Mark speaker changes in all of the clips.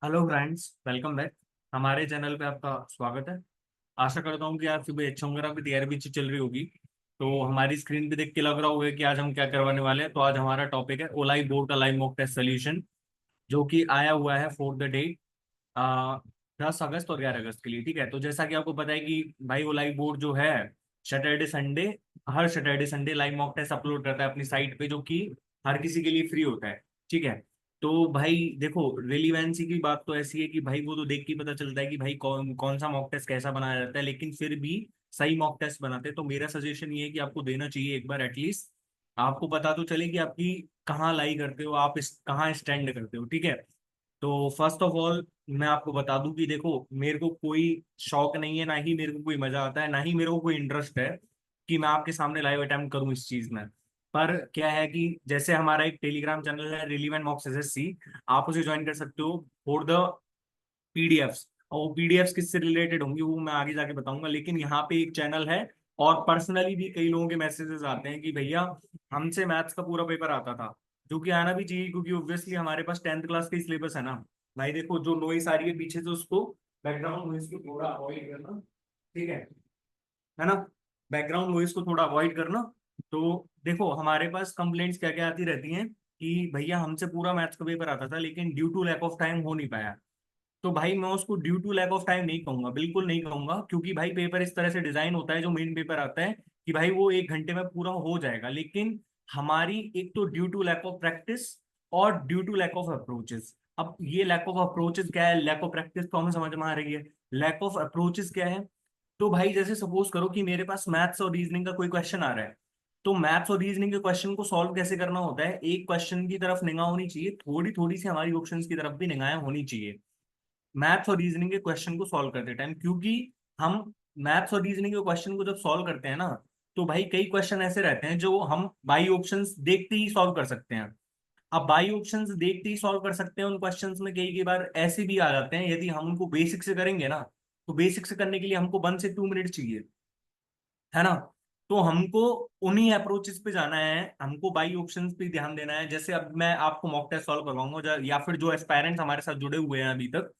Speaker 1: Hello friends, welcome back. हमारे channel पे आपका स्वागत है। आशा करता हूँ कि आप सुबह अच्छे होंगे, आपकी तैयारी भी अच्छी चल रही होगी। तो हमारी स्क्रीन पे देख के लग रहा होगा कि आज हम क्या करवाने वाले हैं। तो आज हमारा टॉपिक है ओलाई बोर्ड का लाइव मॉक टेस्ट सोल्यूशन, जो कि आया हुआ है फॉर द डेट 10 अगस्त और 11 अगस्त के लिए। ठीक है, तो जैसा कि आपको पता है कि भाई ओलाई बोर्ड जो है सैटरडे संडे, हर Saturday Sunday live mock test upload करता है अपनी साइट पे, जो कि हर किसी के लिए फ्री होता है। ठीक है, तो भाई देखो, रिलीवेंसी की बात तो ऐसी है कि भाई वो तो देख के ही पता चलता है कि भाई कौन कौन सा मॉक टेस्ट कैसा बनाया जाता है, लेकिन फिर भी सही मॉक टेस्ट बनाते हैं। तो मेरा सजेशन ये है कि आपको देना चाहिए एक बार एटलीस्ट, आपको पता तो चले कि आपकी कहाँ लाई करते हो, आप कहाँ स्टैंड करते हो। ठीक है, तो फर्स्ट ऑफ ऑल मैं आपको बता दूं कि देखो, मेरे को कोई शौक नहीं है, ना ही मेरे को कोई मजा आता है, ना ही मेरे को कोई इंटरेस्ट है कि मैं आपके सामने लाइव अटेम्प्ट करूं इस चीज में। पर क्या है कि जैसे हमारा एक टेलीग्राम चैनल है रिलीवेंट मॉक्स एसएससी, आप उसे ज्वाइन कर सकते हो फॉर द पीडीएफ्स। और वो पीडीएफ्स किससे रिलेटेड होंगी वो मैं आगे जाके बताऊंगा, लेकिन यहाँ पे एक चैनल है। और पर्सनली भी कई लोगों के मैसेजेस आते हैं कि भैया हमसे मैथ्स का पूरा पेपर आता था, जो कि आना भी चाहिए क्योंकि ऑब्वियसली हमारे पास 10th क्लास का सिलेबस है ना। भाई देखो, जो नॉइस आ रही है पीछे से उसको, बैकग्राउंड नॉइस को थोड़ा अवॉइड करना। ठीक है ना, बैकग्राउंड नॉइस को थोड़ा अवॉइड करना। तो देखो, हमारे पास कंप्लेंट्स क्या क्या आती रहती हैं कि भैया हमसे पूरा मैथ्स का पेपर आता था लेकिन due to lack of time हो नहीं पाया। तो भाई मैं उसको due to lack of time नहीं कहूंगा, बिल्कुल नहीं कहूंगा, क्योंकि भाई पेपर इस तरह से डिजाइन होता है जो मेन पेपर आता है कि भाई वो 1 घंटे में पूरा हो जाएगा। लेकिन हमारी एक तो due to lack of practice और due to lack of approaches. अब ये लैक ऑफ अप्रोचेस क्या है, लैक ऑफ प्रैक्टिस तो हमें समझ में आ रही है, लैक ऑफ अप्रोचेस क्या है। तो भाई जैसे सपोज करो कि मेरे पास मैथ्स और रीजनिंग का कोई क्वेश्चन आ रहा है, तो मैथ्स और रीजनिंग के क्वेश्चन को सॉल्व कैसे करना होता है, एक क्वेश्चन की तरफ निगाह होनी चाहिए, थोड़ी थोड़ी सी हमारी ऑप्शंस की तरफ भी निगाहें होनी चाहिए मैथ्स और रीजनिंग के क्वेश्चन को सॉल्व करते टाइम। क्योंकि हम मैथ्स और रीजनिंग के क्वेश्चन को जब सॉल्व करते हैं ना, तो भाई कई क्वेश्चन ऐसे रहते हैं जो हम बाई ऑप्शंस देखते ही सॉल्व कर सकते हैं। अब बाई ऑप्शंस देखते ही सॉल्व कर सकते हैं, उन क्वेश्चंस में कई कई बार ऐसे भी आ जाते हैं, यदि हम उनको बेसिक से करेंगे ना, तो बेसिक से करने के लिए हमको 1 से 2 मिनट चाहिए, है ना। तो हमको उन्हीं अप्रोचेस पे जाना है, हमको बाई ऑप्शंस पे ध्यान देना है। जैसे अब मैं आपको मॉक टेस्ट सॉल्व करवाऊंगा, या फिर जो एस्पायरेंट्स हमारे साथ जुड़े हुए हैं अभी तक,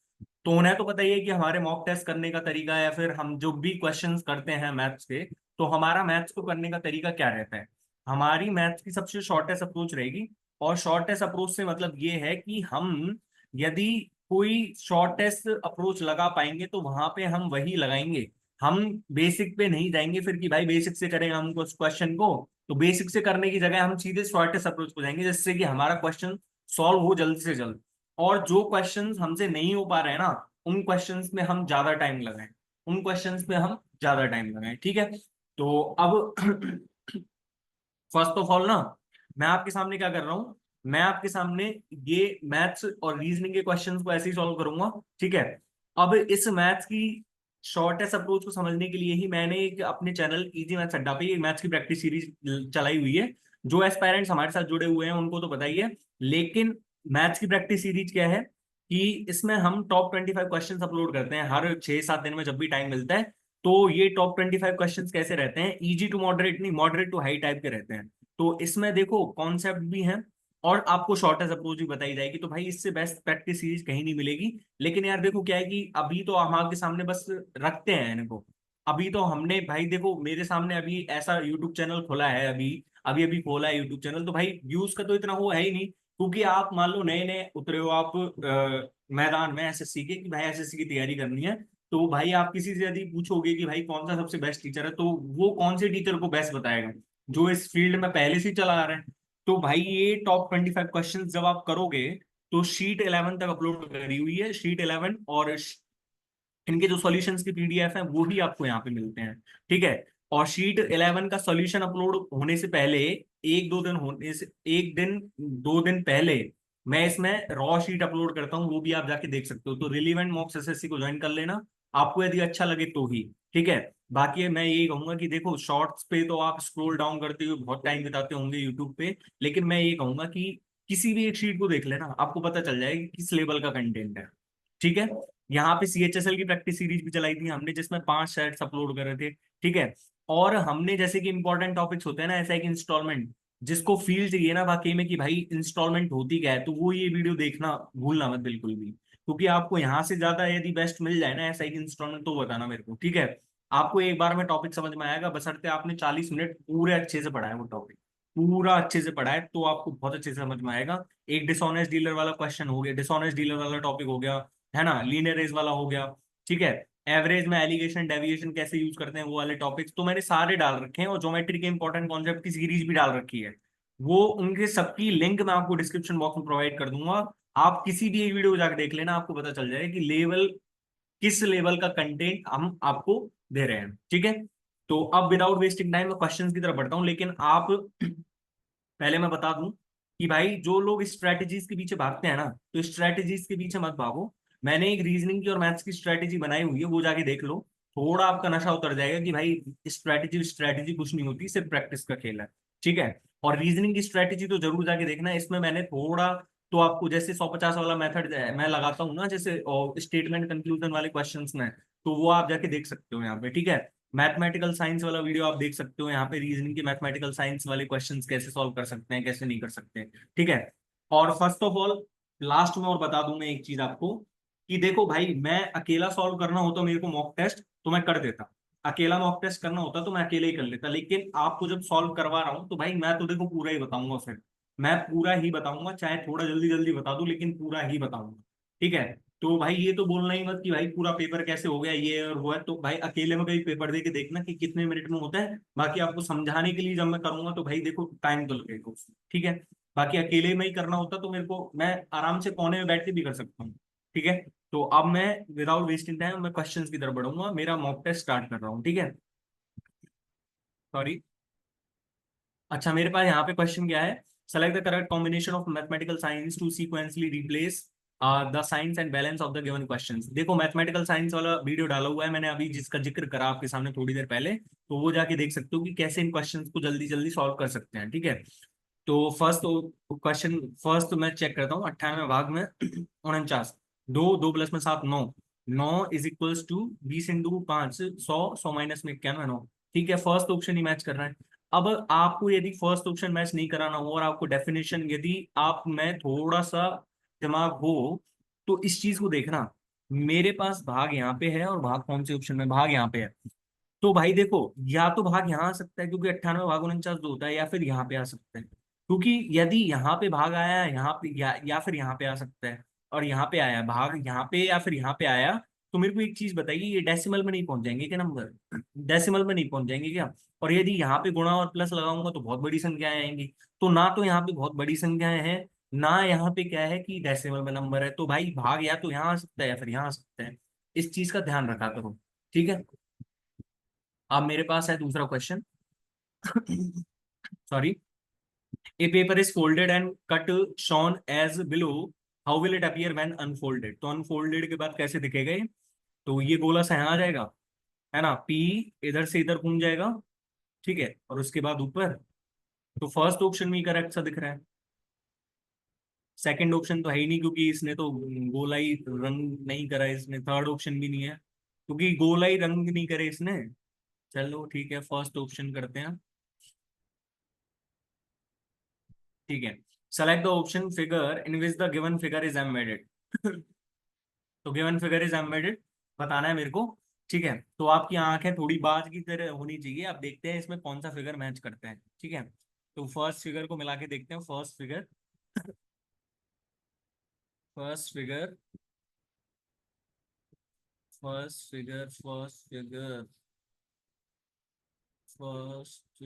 Speaker 1: तो उन्हें तो पता ही है कि हमारे मॉक टेस्ट करने का तरीका, या फिर हम जो भी क्वेश्चंस करते हैं मैथ्स के, तो हमारा मैथ्स को करने का तरीका क्या रहता है। हमारी मैथ्स की सबसे शॉर्टेस्ट अप्रोच रहेगी। और शॉर्टेस्ट अप्रोच से मतलब ये है कि हम यदि कोई शॉर्टेस्ट अप्रोच लगा पाएंगे तो वहां पे हम वही लगाएंगे। हम बेसिक पे नहीं जाएंगे फिर कि भाई बेसिक से करें हम उस क्वेश्चन को। तो बेसिक से करने की जगह हम सीधे शॉर्टेस्ट अप्रोच को जाएंगे, जिससे कि हमारा क्वेश्चन सॉल्व हो जल्द से जल्द। और जो क्वेश्चंस हमसे नहीं हो पा रहे हैं ना, उन क्वेश्चंस में हम ज्यादा टाइम लगाएं, उन क्वेश्चंस में हम ज्यादा टाइम लगाएं। ठीक है, तो अब फर्स्ट ऑफ ऑल ना, मैं आपके सामने क्या कर रहा हूँ, मैं आपके सामने ये मैथ्स और रीजनिंग के क्वेश्चंस को ऐसे ही सॉल्व करूंगा। ठीक है, अब इस मैथ्स की शॉर्टेस्ट अप्रोच को समझने के लिए ही मैंने एक अपने चैनल इजी मैथ्स अड्डा पे मैथ्स की प्रैक्टिस सीरीज चलाई हुई है। जो एस्पायरेंट्स हमारे साथ जुड़े हुए हैं उनको तो पता ही है, लेकिन मैथ्स की प्रैक्टिस सीरीज क्या है कि इसमें हम टॉप 25 क्वेश्चन अपलोड करते हैं हर 6-7 दिन में जब भी टाइम मिलता है। तो ये टॉप 25 क्वेश्चंस कैसे रहते हैं, इजी टू मॉडरेट नहीं, मॉडरेट टू हाई टाइप के रहते हैं। तो इसमें देखो कॉन्सेप्ट भी हैं और आपको शॉर्टेस्ट अप्रोच भी बताई जाएगी। तो भाई इससे बेस्ट प्रैक्टिस सीरीज कहीं नहीं मिलेगी। लेकिन यार देखो क्या है कि अभी तो हम आपके सामने बस रखते हैं इनको। अभी तो हमने भाई देखो, मेरे सामने अभी ऐसा यूट्यूब चैनल खोला है, अभी अभी अभी खोला है यूट्यूब चैनल, तो भाई व्यूज का तो इतना वो है ही नहीं। क्योंकि आप मान लो नए नए उतरे हो आप मैदान में एसएससी के, कि भाई एसएससी की तैयारी करनी है। तो भाई आप किसी से यदि पूछोगे कि भाई कौन सा सबसे बेस्ट टीचर है, तो वो कौन से टीचर को बेस्ट बताएगा, जो इस फील्ड में पहले से ही चला आ रहा है। तो भाई ये टॉप 25 क्वेश्चन जब आप करोगे, तो शीट 11 तक अपलोड करी हुई है, शीट 11 और इनके जो सॉल्यूशंस की पीडीएफ है वो भी आपको यहाँ पे मिलते हैं। ठीक है, और शीट 11 का सॉल्यूशन अपलोड होने से पहले, 1-2 दिन होने से, 1 दिन 2 दिन पहले मैं इसमें रॉ शीट अपलोड करता हूँ, वो भी आप जाके देख सकते हो। तो रिलीवेंट मॉक्स एसएससी को ज्वाइन कर लेना, आपको यदि अच्छा लगे तो ही। ठीक है, बाकी मैं यही कहूंगा कि देखो, शॉर्ट्स पे तो आप स्क्रॉल डाउन करते हुए बहुत टाइम बिताते होंगे यूट्यूब पे, लेकिन मैं ये कहूंगा कि किसी भी एक शीट को देख लेना, आपको पता चल जाएगा कि किस लेवल का कंटेंट है। ठीक है, यहाँ पे सीएचएसएल की प्रैक्टिस सीरीज भी चलाई थी हमने, जिसमें 5 सेट्स अपलोड करे थे। ठीक है, और हमने जैसे कि इंपॉर्टेंट टॉपिक्स होते हैं ना, ऐसा एक इंस्टॉलमेंट, जिसको फील चाहिए ना वाकई में कि भाई इंस्टॉलमेंट होती क्या है, तो वो ये वीडियो देखना भूलना मत बिल्कुल भी, क्योंकि आपको यहाँ से ज्यादा यदि बेस्ट मिल जाए ना ऐसा एक इंस्टॉलमेंट तो बताना मेरे को, ठीक है। आपको एक बार में टॉपिक समझ में आएगा, बशर्ते आपने 40 मिनट पूरे अच्छे से पढ़ा है वो टॉपिक, पूरा अच्छे से पढ़ा है तो आपको बहुत अच्छे से समझ में आएगा। एक डिसऑनेस्ट डीलर वाला क्वेश्चन हो गया, डिसऑनेस्ट डीलर वाला टॉपिक हो गया, है ना, लीनियर रेस वाला हो गया, ठीक है। एवरेज में एलिगेशन डेविएशन कैसे यूज करते हैं वो वाले टॉपिक्स तो मैंने सारे डाल रखे हैं, और ज्योमेट्री के इंपॉर्टेंट कॉन्सेप्ट की सीरीज भी डाल रखी है। वो उनके सबकी लिंक मैं आपको डिस्क्रिप्शन बॉक्स में प्रोवाइड कर दूंगा। आप किसी भी एक वीडियो जाकर देख लेना, आपको पता चल जाएगा कि लेवल, किस लेवल का कंटेंट हम आपको दे रहे हैं, ठीक है। तो अब विदाउट वेस्टिंग टाइम मैं क्वेश्चंस की तरफ बढ़ता हूं, लेकिन आप पहले मैं बता दूं कि भाई जो लोग स्ट्रेटजीज के पीछे भागते हैं ना, तो स्ट्रेटजीज के पीछे मत भागो। मैंने एक रीजनिंग की और मैथ्स की स्ट्रेटेजी बनाई हुई है, वो जाके देख लो। थोड़ा आपका नशा उतर जाएगा कि भाई स्ट्रेटेजी स्ट्रेटेजी कुछ नहीं होती, सिर्फ प्रैक्टिस का खेल है, ठीक है। और रीजनिंग की स्ट्रेटेजी तो जरूर जाके देखना है, इसमें मैंने थोड़ा, तो आपको जैसे 150 वाला मेथड मैं लगाता हूँ ना, जैसे स्टेटमेंट कंक्लूजन वाले क्वेश्चंस में, तो वो आप जाके देख सकते हो यहाँ पे, ठीक है। मैथमेटिकल साइंस वाला वीडियो आप देख सकते हो यहाँ पे, रीजनिंग के मैथमेटिकल साइंस वाले क्वेश्चंस कैसे सॉल्व कर सकते हैं, कैसे नहीं कर सकते हैं, ठीक है। और फर्स्ट ऑफ ऑल, लास्ट में और बता दूं मैं एक चीज आपको, कि देखो भाई मैं अकेला सॉल्व करना होता मेरे को मॉक टेस्ट तो मैं कर देता, अकेला मॉक टेस्ट करना होता तो मैं अकेले ही कर लेता, लेकिन आपको जब सॉल्व करवा रहा हूं तो भाई मैं तो देखो पूरा ही बताऊंगा, फिर मैं पूरा ही बताऊंगा, चाहे थोड़ा जल्दी जल्दी बता दूं लेकिन पूरा ही बताऊंगा, ठीक है। तो भाई ये तो बोलना ही मत कि भाई पूरा पेपर कैसे हो गया ये और वो है, तो भाई अकेले में कहीं पेपर दे के देखना कि कितने मिनट में होता है, बाकी आपको समझाने के लिए जब मैं करूंगा तो भाई देखो टाइम तो लगेगा उसमें, ठीक है। बाकी अकेले में ही करना होता तो मेरे को, मैं आराम से कोने में बैठ के भी कर सकता हूँ, ठीक है। तो अब मैं विदाउट वेस्टिंग टाइम मैं क्वेश्चंस की तरफ बढ़ूंगा, मेरा मॉक टेस्ट स्टार्ट कर रहा हूँ, ठीक है। सॉरी। अच्छा, मेरे पास यहाँ पे क्वेश्चन क्या है, select the correct combination of mathematical science to sequentially replace the science and balance of the given questions. देखो मैथमेटिकल साइंस वाला वीडियो डाला हुआ है मैंने अभी, जिसका जिक्र करा आपके सामने थोड़ी देर पहले, तो वो जाके देख सकते हो कि कैसे इन क्वेश्चंस को जल्दी जल्दी सॉल्व कर सकते हैं, ठीक है। तो फर्स्ट क्वेश्चन, फर्स्ट मैं चेक करता हूँ, 98 भाग में 49, दो दो प्लस में 7, 9, 9 इज इक्वल्स टू 20 × 5, 100, 100 माइनस में 91, 9, ठीक है। फर्स्ट ऑप्शन ही मैच कर रहा है। अब आपको यदि फर्स्ट ऑप्शन मैच नहीं कराना हो और आपको डेफिनेशन, यदि आप में थोड़ा सा दिमाग हो तो इस चीज को देखना, मेरे पास भाग यहाँ पे है और भाग कौन से ऑप्शन में, भाग यहाँ पे है। तो भाई देखो, या तो भाग यहाँ आ सकता है क्योंकि 98 भाग 49 दो होता है, या फिर यहाँ पे आ सकता है, क्योंकि यदि यहाँ पे भाग आया यहाँ पे, या फिर यहाँ पे आ सकता है, और यहाँ पे आया भाग यहाँ पे या फिर यहाँ पे आया, तो मेरे को एक चीज बताइए, ये डेसिमल में नहीं पहुंच जाएंगे क्या नंबर, डेसिमल में नहीं पहुंच जाएंगे क्या। और यदि यहाँ पे गुणा और प्लस लगाऊंगा तो बहुत बड़ी संख्याएं आएंगी, तो ना तो यहाँ पे बहुत बड़ी संख्याएं हैं, ना यहाँ पे क्या है कि डेसिमल में नंबर है, तो भाई भाग या तो यहाँ आ सकता है या फिर यहाँ आ सकता है, इस चीज का ध्यान रखा करो, ठीक है। अब मेरे पास है दूसरा question. Sorry. A paper is folded and cut shown as below, how will it appear when unfolded. तो अनफोल्डेड के बाद कैसे दिखेगा ये, तो ये गोला सा यहाँ आ जाएगा, है ना, पी इधर से इधर घूम जाएगा, ठीक है, और उसके बाद ऊपर। तो फर्स्ट ऑप्शन में करेक्ट सा दिख रहा है, सेकंड ऑप्शन तो है ही नहीं क्योंकि इसने तो गोला ही रंग नहीं करा है इसने, थर्ड ऑप्शन भी नहीं है क्योंकि गोला ही रंग नहीं करे इसने। चलो ठीक है, फर्स्ट ऑप्शन करते हैं, ठीक है। Select the option figure in which the given figure is embedded. तो गिवन फिगर इज एम्बेडेड बताना है मेरे को, ठीक है। तो आपकी आंखें थोड़ी बाज की तरह होनी चाहिए, आप देखते हैं इसमें कौन सा फिगर मैच करता है, ठीक है। तो फर्स्ट फिगर को मिला के देखते हैं, first figure, first figure, first figure, first figure, first,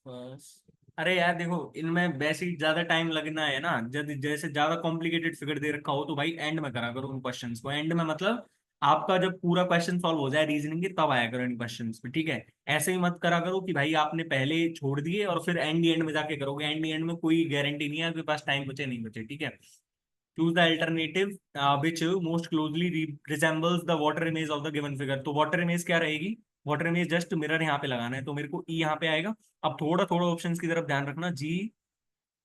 Speaker 1: first. अरे यार देखो, इनमें वैसे ही ज्यादा टाइम लगना है ना, जब जैसे ज्यादा कॉम्प्लिकेटेड फिगर दे रखा हो तो भाई एंड में करा करो उन क्वेश्चंस को, एंड में मतलब आपका जब पूरा क्वेश्चन सॉल्व हो जाए रीजनिंग के तब आया करो इन क्वेश्चंस पे, ठीक है। ऐसे ही मत करा करो कि भाई आपने पहले छोड़ दिए और फिर एंड में जाके करोगे, एंड में कोई गारंटी नहीं है आपके पास टाइम बचे नहीं बचे, ठीक है। Choose the alternative which most closely resembles the water image of the given figure. तो वाटर इमेज क्या रहेगी, वाटर इमेज जस्ट मिरर यहाँ पे लगाना है, तो मेरे को ई यहाँ पे आएगा। अब थोड़ा थोड़ा ऑप्शंस की तरफ ध्यान रखना, जी,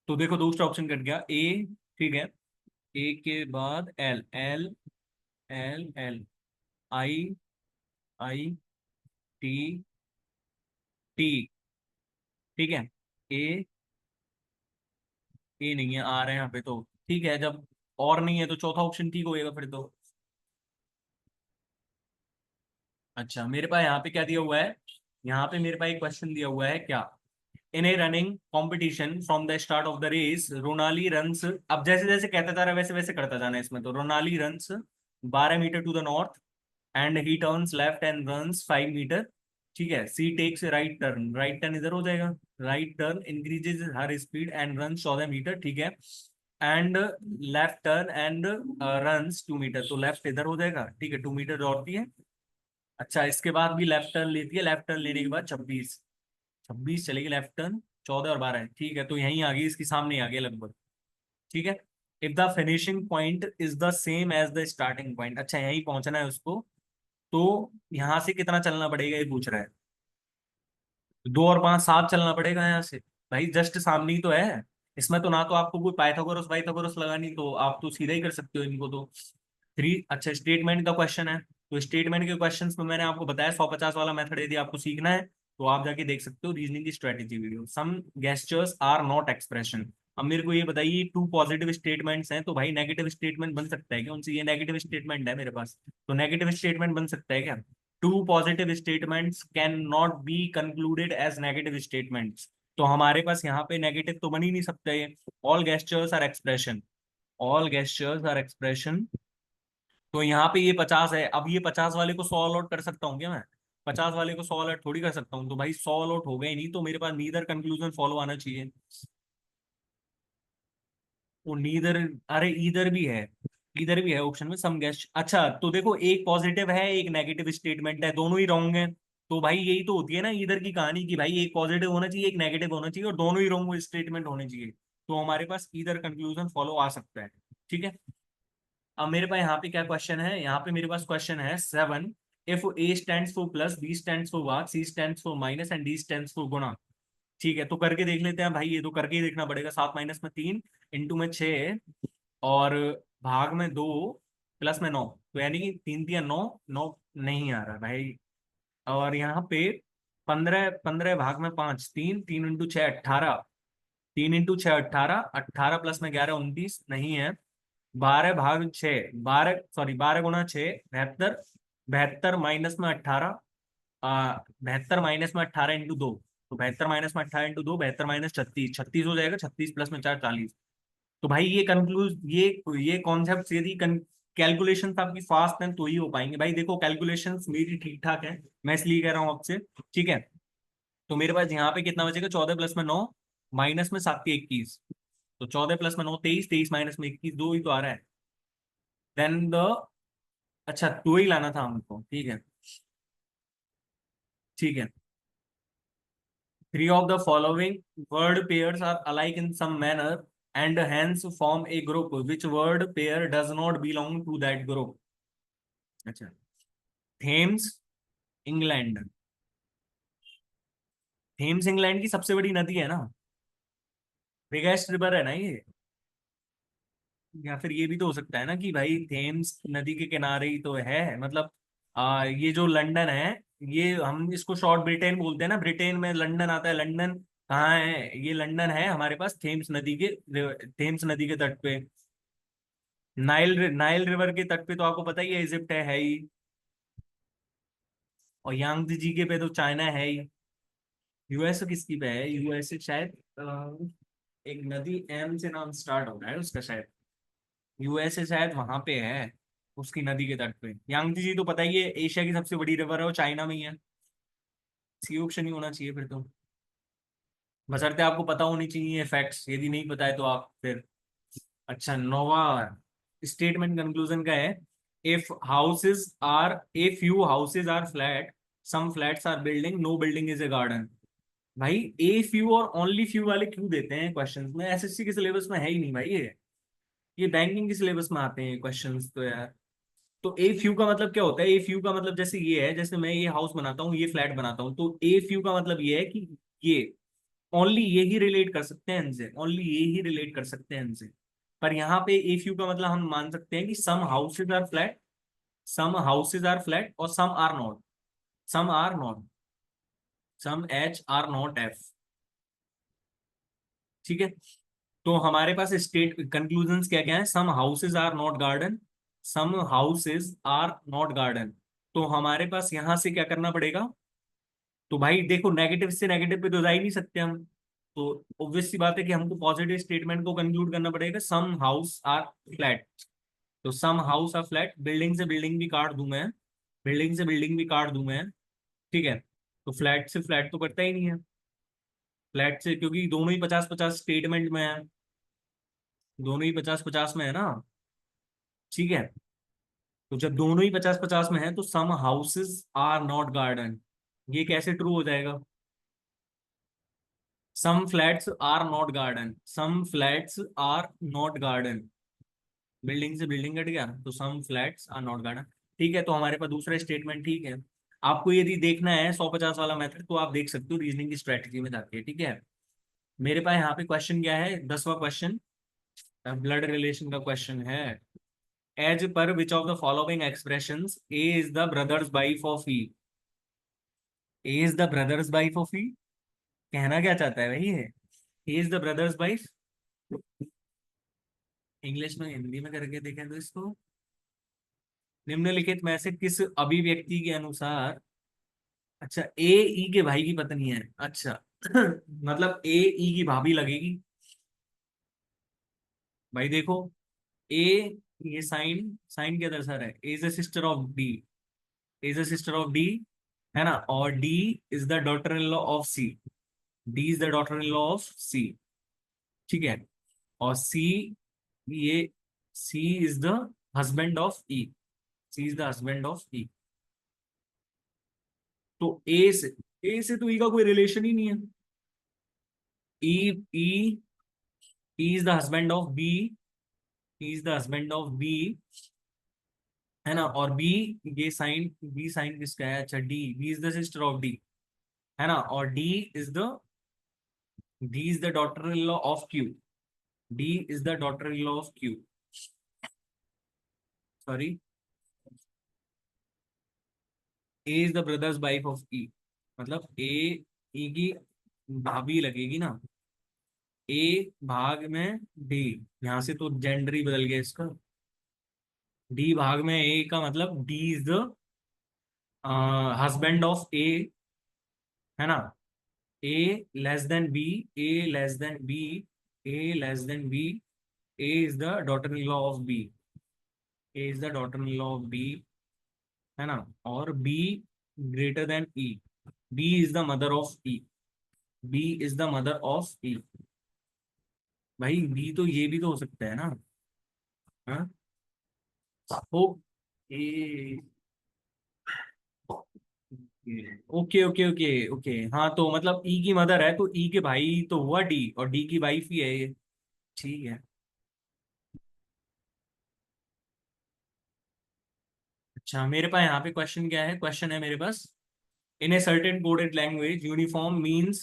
Speaker 1: तो देखो दूसरा ऑप्शन कट गया, ए, ठीक है, ए के बाद एल, एल, एल, एल, आई, आई, टी, टी, ठीक है। ए, ए नहीं है, आ रहे हैं यहाँ पे तो। ठीक है, जब और नहीं है तो चौथा ऑप्शन ठीक होएगा फिर तो। अच्छा, मेरे पास यहाँ पे क्या दिया हुआ है, यहाँ पे मेरे पास एक क्वेश्चन दिया हुआ है क्या। In a running competition from the start of the race Ronali runs, अब जैसे जैसे कहता जा रहा है वैसे वैसे करता जाना है इसमें, तो Ronali runs 12 metre to the north end he turns left and runs 5 metre. ठीक है, she takes right turn, right turn इधर हो जाएगा, right turn increases her speed and run 14 metre. ठीक है, and left turn and runs 2 metre, तो left इधर हो जाएगा। ठीक है, 2 मीटर दौड़ती है। अच्छा, इसके बाद भी लेफ्ट टर्न लेती है, लेफ्ट टर्न लेने के बाद 26, 26 चलेगी लेफ्ट टर्न, 14 और 12। ठीक है, तो यहीं आ गई, इसके सामने आ गया लगभग। ठीक है, if the finishing point is the same as the starting point, अच्छा यहीं पहुंचना है उसको, तो यहां से कितना चलना पड़ेगा ये पूछ रहा है। 2 और 5 7 चलना पड़ेगा यहाँ से। भाई जस्ट सामने ही तो है, इसमें तो ना तो आपको कोई पाइथागोरस वाइथागोरस लगानी, तो आप तो सीधा ही कर सकते हो इनको तो। थ्री, अच्छा स्टेटमेंट का क्वेश्चन है, तो स्टेटमेंट के क्वेश्चंस में मैंने आपको बताया 150 वाला मेथड यदि आपको सीखना है तो आप जाके देख सकते हो रीजनिंग की strategy video. Some gestures are not expression. अब मेरे को ये बताइए, टू पॉजिटिव स्टेटमेंट्स हैं, तो भाई नेगेटिव स्टेटमेंट बन सकता है क्या उनसे, ये नेगेटिव स्टेटमेंट है मेरे पास, तो नेगेटिव स्टेटमेंट बन सकता है क्या। Two positive statements can not be concluded as negative statements, तो हमारे पास यहाँ पे नेगेटिव तो बन ही नहीं सकता ये। All gestures are expression, all gestures are expression, तो यहाँ पे ये 50 है, अब ये 50 वाले को 100 अलॉट कर सकता हूँ क्या मैं, 50 वाले को 100 अलॉट थोड़ी कर सकता हूँ, तो भाई 100 अलॉट हो गए नहीं, तो मेरे पास नीदर कंक्लूजन फॉलो आना चाहिए। वो नीदर, अरे इधर भी है, इधर भी है ऑप्शन में सम गेस्ट। अच्छा तो देखो, एक पॉजिटिव है एक नेगेटिव स्टेटमेंट है, दोनों ही रॉन्ग है, तो भाई यही तो होती है ना इधर की कहानी की, भाई एक पॉजिटिव होना चाहिए एक नेगेटिव होना चाहिए और दोनों ही रॉन्ग स्टेटमेंट होने चाहिए, तो हमारे पास इधर कंक्लूजन फॉलो आ सकता है। ठीक है, अब मेरे पास यहाँ पे क्या क्वेश्चन है, यहाँ पे मेरे पास क्वेश्चन है 7, if A stands for plus, B stands for भाग, C stands for minus and D stands for गुणा। ठीक है, तो करके देख लेते हैं भाई, ये तो करके ही देखना पड़ेगा। 7 - में 3, इंटू में 6, और भाग में 2, प्लस में 9, तो यानी कि 3 × 3 = 9, 9 नहीं आ रहा भाई। और यहाँ पे 15, 15 भाग में 5, 3, 3 × 6 18, 3 × 6 18, 18 प्लस में 11 29 नहीं है। 12 भाग 6, 12 सॉरी 12 × 6 72, 72 माइनस में 18, 72 - में 18 इंटू 2, तो 72 - में 18 इंटू 2, 72 - 36, 36 हो जाएगा, 36 प्लस में 4 40। तो भाई ये कंक्लूज, ये कॉन्सेप्ट यदि कैलकुलेशन आपकी फास्ट है तो ही हो पाएंगे। भाई देखो कैलकुलेशन मेरी ठीक ठाक है, मैं इसलिए कह रहा हूँ आपसे। ठीक है, तो मेरे पास यहाँ पे कितना बचेगा, 14 प्लस में 9, माइनस में 7 के 21, तो 14 प्लस में 9 23, 23 माइनस में 21 2 ही तो आ रहा है। देन द, अच्छा 2 ही लाना था हमको, ठीक है। ठीक है, three of the following word pairs are alike in some manner and hence form a group which word pair does not belong to that group। अच्छा, थेम्स, इंग्लैंड, थेम्स इंग्लैंड की सबसे बड़ी नदी है ना, बिगेस्ट रिवर है ना ये। या फिर ये भी तो हो सकता है ना कि भाई थेम्स नदी के किनारे ही तो है, मतलब ये जो लंदन है, ये हम इसको शॉर्ट ब्रिटेन बोलते हैं ना, ब्रिटेन में लंदन आता है, लंदन कहाँ है, ये लंदन है हमारे पास थेम्स नदी के, थेम्स नदी के तट पे। नाइल रिवर के तट पे तो आपको पता ही है इजिप्ट है ही, और यांगजी जी के पे तो चाइना है ही। यूएसए किसकी पे है, यूएसए शायद एक नदी एम से नाम स्टार्ट हो रहा है उसका शायद, यूएसए शायद वहां पे है, उसकी नदी के तट पे। यांगजी जी तो पता ही है एशिया की सबसे बड़ी रिवर है, वो चाइना में ही है, सी ऑप्शन ही होना चाहिए फिर तो। बशर्ते आपको पता होनी चाहिए फैक्ट्स, यदि नहीं पता है तो आप फिर। अच्छा, नोवा स्टेटमेंट कंक्लूजन का है, if houses are, a few houses are flat, some flats are building, no building is a garden. भाई ए फ्यू और ओनली फ्यू वाले क्यों देते हैं क्वेश्चंस में, एसएससी के सिलेबस में है ही नहीं भाई ये बैंकिंग के सिलेबस में आते हैं क्वेश्चंस तो यार। तो ए फ्यू का मतलब क्या होता है, ए फ्यू का मतलब जैसे ये है, जैसे मैं ये हाउस बनाता हूँ ये फ्लैट बनाता हूँ, तो ए फ्यू का मतलब ये है कि ये ओनली ये ही रिलेट कर सकते हैं इनसे, ओनली ये ही रिलेट कर सकते हैं इनसे। पर यहाँ पे ए फ्यू का मतलब हम मान सकते हैं कि some houses are flat, some houses are flat और some are not, some are not, some H are not F. ठीक है। तो हमारे पास स्टेट कंक्लूजन्स क्या क्या है, some houses are not garden, some houses are not garden. तो हमारे पास यहां से क्या करना पड़ेगा, तो भाई देखो नेगेटिव से नेगेटिव पे तो जा ही नहीं सकते हम, तो ऑब्वियस सी बात है कि हमको पॉजिटिव स्टेटमेंट को कंक्लूड करना पड़ेगा, सम हाउस आर फ्लैट। तो some house are flat, building से बिल्डिंग भी काट दूं मैं, बिल्डिंग से बिल्डिंग भी काट दूं मैं, ठीक है। तो फ्लैट से फ्लैट तो कटता ही नहीं है, फ्लैट से, क्योंकि दोनों ही 50-50 स्टेटमेंट में है, दोनों ही 50-50 में है ना, ठीक है। तो जब दोनों ही 50-50 में है तो some houses are not garden, ये कैसे ट्रू हो जाएगा, some flats are not garden, some flats are not garden, building से बिल्डिंग कट गया तो some flats are not garden. ठीक है, तो हमारे पास दूसरा स्टेटमेंट ठीक है। आपको यदि देखना है 150 वाला मेथड तो आप देख सकते हो रीजनिंग की स्ट्रेटजी में जाके, ठीक है। मेरे पास यहाँ पे क्वेश्चन क्या है, 10वां क्वेश्चन, ब्लड रिलेशन का क्वेश्चन है। As per which of the following expressions A is the brother's wife of E, A is the brother's wife of E, कहना क्या चाहता है वही है, A is the brother's wife. English में हिंदी में करके देखें तो इसको, निम्नलिखित में से किस अभिव्यक्ति के अनुसार, अच्छा ए ई के भाई की पत्नी है, अच्छा मतलब ए ई की भाभी लगेगी। भाई देखो, ए, ये साइन साइन क्या दर्शा रहा है, A is the sister of D, is the sister of D, है ना, और D is the daughter in law of C, D is the daughter in law of C, ठीक है। और सी, ये C is the husband of E, C is the husband of E. तो A से तो ई का कोई रिलेशन ही नहीं है, E E is the husband of B, is the husband of B, है ना, और बी, ये साइन, बी साइन किसका है, अच्छा D, B is the sister of D, है ना, और D is the daughter in law of Q, D is the daughter in law of Q, sorry, A is the brother's wife of E, मतलब A ई की भाभी लगेगी ना, ए भाग में डी, यहां से तो जेंडर ही बदल गया इसका, डी भाग में ए का मतलब D is the husband of A, है ना, A less than B, A less than B, A less than B, A is the daughter in law of B, A is the daughter in law of B, है ना, और B greater than E, B is the mother of E, B is the mother of E. भाई B तो ये भी तो हो सकता है ना, हाँ, ओ ए, ओके ओके ओके ओके, हाँ तो मतलब ई की मदर है तो ई के भाई तो हुआ डी, और डी की वाइफ ही है ये, ठीक है। अच्छा मेरे पास यहाँ पे क्वेश्चन क्या है, क्वेश्चन है मेरे पास, in a certain coded language uniform means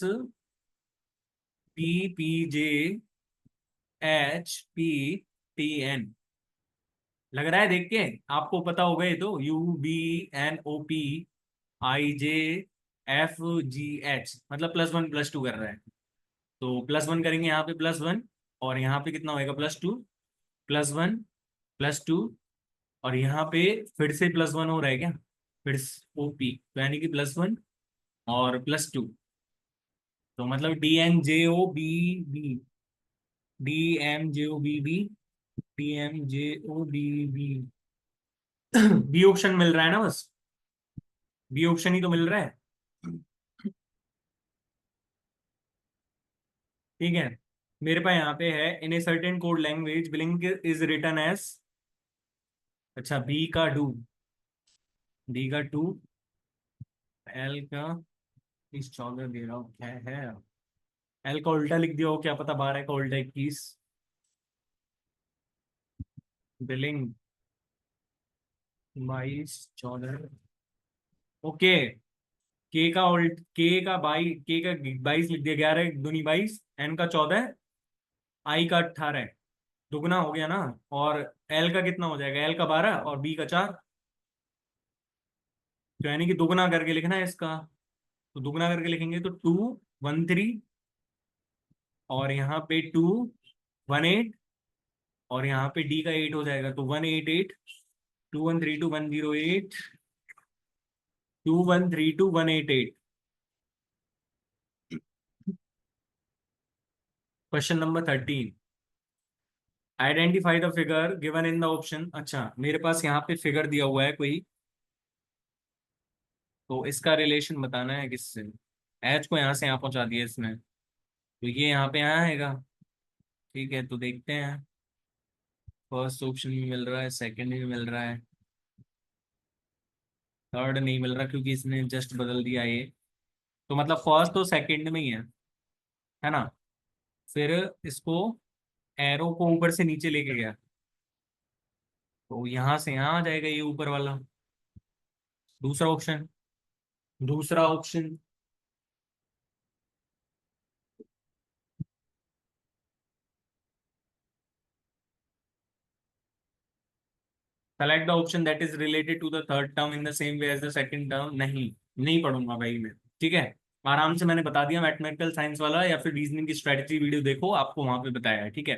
Speaker 1: P P J H P T N, लग रहा है देख के आपको पता होगा, ये तो U B N O P I J F G H, मतलब +1 +2 कर रहा है। तो +1 करेंगे यहाँ पे +1, और यहाँ पे कितना होएगा +2, +1 +2, और यहाँ पे फिर से +1 हो रहा है क्या, फिर ओ पी, तो यानी कि +1 और +2, तो मतलब DMJOBB, DMJOBB, DMJOBB, B option मिल रहा है ना बस, बी ऑप्शन ही तो मिल रहा है, ठीक है। मेरे पास यहाँ पे है, in a certain code language blink is written as, अच्छा बी का डू, डी का टू, एल का इस 14 दे रहा हूँ क्या है, एल का उल्टा लिख दिया हो क्या पता, 12 का उल्टा 21, बिलिंग 22 14, ओके। के का 22 लिख दिया, 11 दूनी 22, एन का 14, आई का 18, दुगना हो गया ना, और एल का कितना हो जाएगा, एल का 12 और बी का 4, तो यानी कि दुगना करके लिखना है इसका, तो दुगना करके लिखेंगे तो 2 1 3, और यहाँ पे 218, और यहाँ पे डी का 8 हो जाएगा, तो 188, 2132 108, 2132 188। Question number 13, identify the figure given in the option. अच्छा, मेरे पास यहाँ पे फिगर दिया हुआ है कोई, तो इसका रिलेशन बताना है किससे। एच को यहाँ से यहाँ पहुंचा दिया इसने, तो ये यहाँ पे यहाँ आएगा। ठीक है, तो देखते हैं। फर्स्ट ऑप्शन भी मिल रहा है, सेकंड भी मिल रहा है, थर्ड नहीं मिल रहा क्योंकि इसने जस्ट बदल दिया ये। तो मतलब फर्स्ट तो सेकंड में ही है ना। फिर इसको एरो को ऊपर से नीचे लेके गया, तो यहाँ से यहाँ आ जाएगा ये ऊपर वाला। दूसरा ऑप्शन, दूसरा option. Select the option that is related to the third term in the same way as the second term. नहीं, नहीं पढ़ूंगा भाई मैं। ठीक है, आराम से मैंने बता दिया, मैथमेटिकल साइंस वाला या फिर रीजनिंग की स्ट्रेटजी वीडियो देखो, आपको वहां पे बताया है। ठीक है।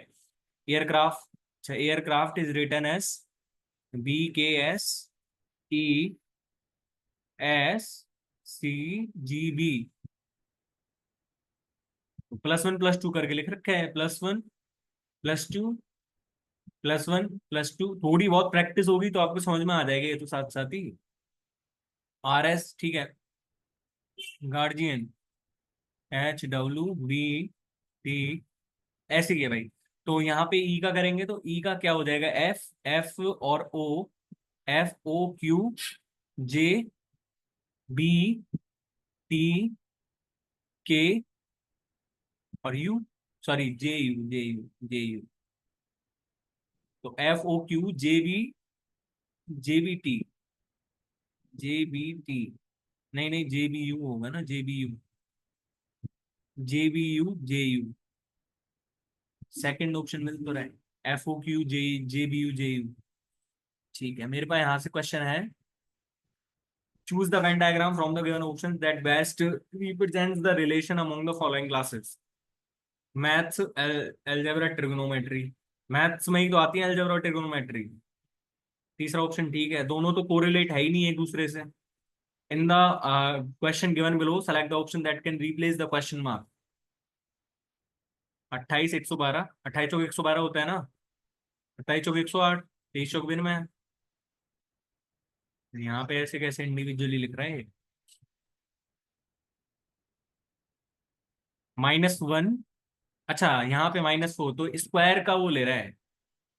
Speaker 1: एयरक्राफ्ट, अच्छा aircraft is written as BKSESCGB। +1 +2 करके लिख रखा है, +1 +2 +1 +2। थोड़ी बहुत प्रैक्टिस होगी तो आपको समझ में आ जाएगा ये तो साथ साथ ही। RS, ठीक है। गार्जियन, HWBT, ऐसे ही है भाई। तो यहाँ पे ई का करेंगे तो ई का क्या हो जाएगा, एफ, एफ और ओ, FOQ, JBT, के और यू, सॉरी JU। तो FOQ, JB, JBT, JBT, नहीं नहीं JBU होगा ना, JBU, सेकंड ऑप्शन मिल तो रहा है, FOQ, JBU, JU। ठीक है, मेरे पास यहाँ से क्वेश्चन है। Choose the Venn diagram from the given option that best represents the relation among the following classes. Maths, algebra, trigonometry. Maths में ही तो आती है अलजेब्रा, ट्रिग्नोमेट्री। तीसरा ऑप्शन ठीक है, दोनों तो कोरिलेट है ही नहीं एक दूसरे से। In the question given below select the option that can replace the question mark. 28 112, 28 चौक 112 होता है ना, 28 चौक 108, 23 चौक बिन में है। यहाँ पे ऐसे कैसे इंडिविजुअली लिख रहा है, -1। अच्छा, यहाँ पे -4 तो स्क्वायर का वो ले रहा है।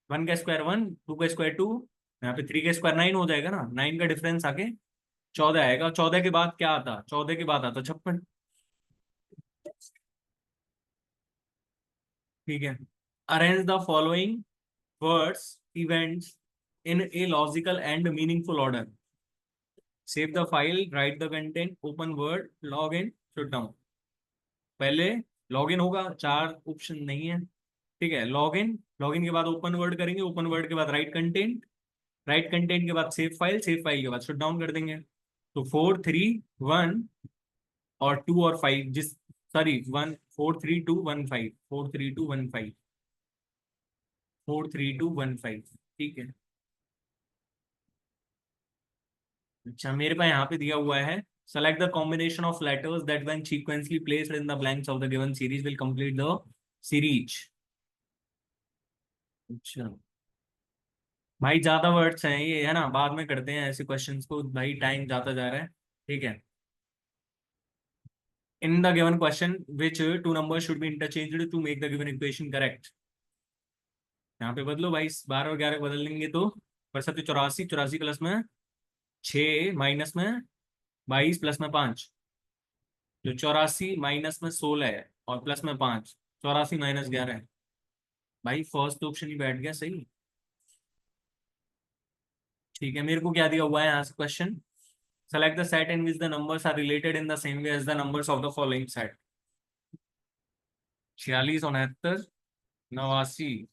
Speaker 1: 1 का स्क्वायर 1, 2 का स्क्वायर 2, यहाँ पे 3 का स्क्वायर 9 हो जाएगा ना, 9 का डिफरेंस आके 14 आएगा। 14 के बाद क्या आता, 14 के बाद आता 56। ठीक है। Arrange the following words events in a logical and meaningful order. Save the file, right the content, open word, log in, shut down. पहले लॉग इन होगा, चार ऑप्शन नहीं है। ठीक है, लॉग इन, लॉग इन के बाद ओपन वर्ड करेंगे, ओपन वर्ड के बाद राइट कंटेंट, राइट कंटेंट के बाद सेव फाइल, सेव फाइल के बाद शट डाउन कर देंगे। तो 4 3 1 और 2 और 5, जिस, सॉरी 1 4 3 2 1 5, 4 3 2 1 5, 4 3 2 1 5। ठीक है। अच्छा, मेरे पास यहाँ पे दिया हुआ है, select the combination of letters that when sequentially placed in the blanks of the given series will complete the series. अच्छा भाई, ज्यादा वर्ड्स हैं ये, है ना, बाद में करते हैं ऐसे क्वेश्चंस को, भाई टाइम जाता जा रहा है। ठीक है। In the given question which two number should be interchanged to make the given equation correct. यहाँ पे बदलो भाई, 12 और 11 बदल लेंगे तो 72 84, 84 प्लस में 6, माइनस में 22, प्लस में 5, जो 84 माइनस में 16 है और प्लस में 5, 84 - 11 है। भाई फर्स्ट ऑप्शन ही बैठ गया सही। ठीक है, मेरे को क्या दिया हुआ है यहाँ से question, select the set in which the numbers are related in the same way as the numbers of the following set. 46 69 89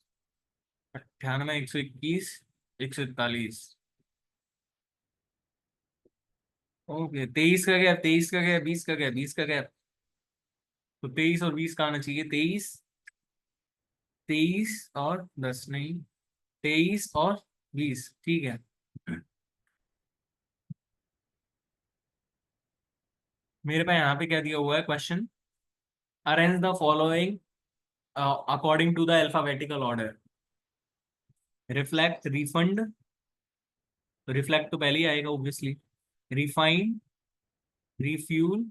Speaker 1: 98 121 141। Okay, 23 का गया, 23 का गया, 20 का गया, 20 का गया। तो 23 और 20 का आना चाहिए, 23 23 और 10 नहीं, 23 और 20, ठीक है। मेरे पास यहाँ पे क्या दिया हुआ है question, arrange the following according to the alphabetical order, reflect, refund, तो रिफ्लेक्ट तो पहले ही आएगा ऑब्वियसली, रिफाइन, रिफ्यूल,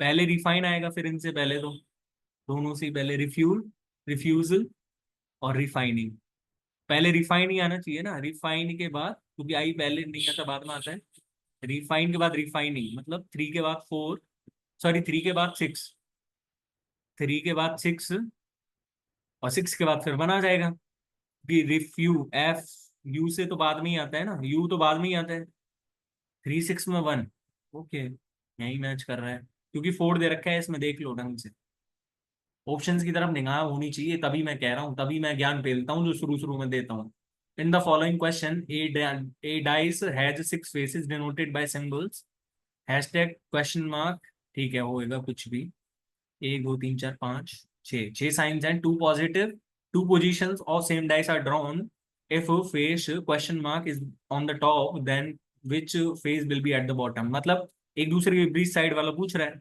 Speaker 1: पहले रिफाइन आएगा फिर इनसे पहले तो, दोनों से ही पहले रिफ्यूल, रिफ्यूजल और रिफाइनिंग। पहले रिफाइन ही आना चाहिए ना, रिफाइन के बाद, क्योंकि आई पहले नहीं आता बाद में आता है, रिफाइन के बाद रिफाइनिंग, मतलब 3 के बाद 4, सॉरी 3 के बाद 6, 3 के बाद 6 और 6 के बाद फिर 1 आ जाएगा। कि रिफ्यू, एफ, यू से तो बाद में ही आता है ना, यू तो बाद में ही आता है, 3 6 में 1, ओके, यही मैच कर रहा है, क्योंकि 4 दे रखा है इसमें, देख लो ढंग से, ऑप्शंस की तरफ निगाह होनी चाहिए, तभी मैं कह रहा हूँ, तभी मैं ज्ञान पेलता हूँ जो शुरू शुरू में देता हूँ। In the following question A dice has 6 faces denoted by symbols, hashtag question mark, ठीक है होएगा कुछ भी, 1 2 3 4 5 6 science and 2 positive, 2 positions of same dice are drawn, if face question mark is on the top then which face will be at the bottom, मतलब एक दूसरे के विपरीत साइड वाला पूछ रहा है।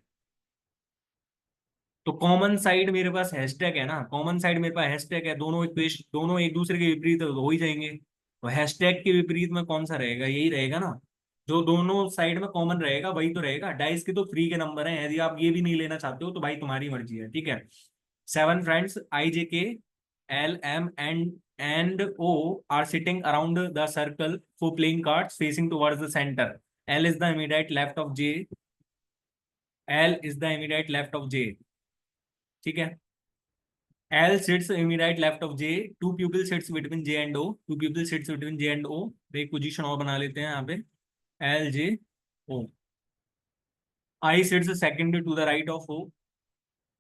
Speaker 1: तो कॉमन साइड मेरे पास हैशटैग है ना, कॉमन साइड मेरे पास हैशटैग है, दोनों एक दूसरे के विपरीत हो ही जाएंगे, तो हैशटैग के विपरीत में कौन सा रहेगा, यही रहेगा ना, जो दोनों साइड में कॉमन रहेगा वही तो रहेगा। डाइस के तो फ्री के नंबर हैं, यदि आप ये भी नहीं लेना चाहते हो तो भाई तुम्हारी मर्जी है, ठीक है। 7 friends I J K L M and O are sitting around the circle for playing cards facing towards the centre, L is the immediate left of J, L is the immediate left of J, ठीक है। L sits immediate left of J. Two pupil sits between J and O. Two pupil sits between J and O. तो एक position और बना लेते हैं यहाँ पे, L J O. I sits second to the right of O.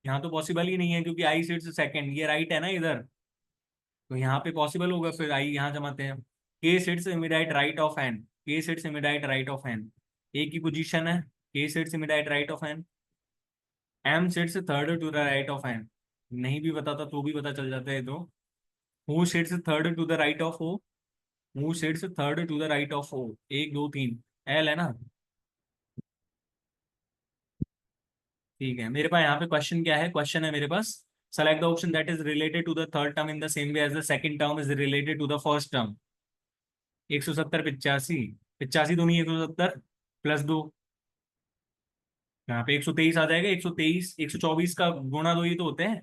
Speaker 1: यहाँ तो पॉसिबल ही नहीं है क्योंकि I sits second, ये राइट है ना इधर, तो यहाँ पे पॉसिबल होगा, फिर I यहाँ जमाते हैं। K sits immediate right of N. K sits immediate right of N. एक ही पोजीशन है, K sits immediate right of N. M sits third to the right of N. नहीं भी बताता तो भी पता चल जाता है तो। Who sits third to the right of O? Who sits third to the right of O? 1 2 3, L है ना, ठीक है। मेरे पास यहाँ पे क्वेश्चन क्या है, क्वेश्चन है मेरे पास, select the option that is related to the third term in the same way as the second term is related to the first term. 170 85, 85 तो नहीं, 170 +2, यहाँ पे 123 आ जाएगा, 123 124 का गुणा दो ही तो होते हैं।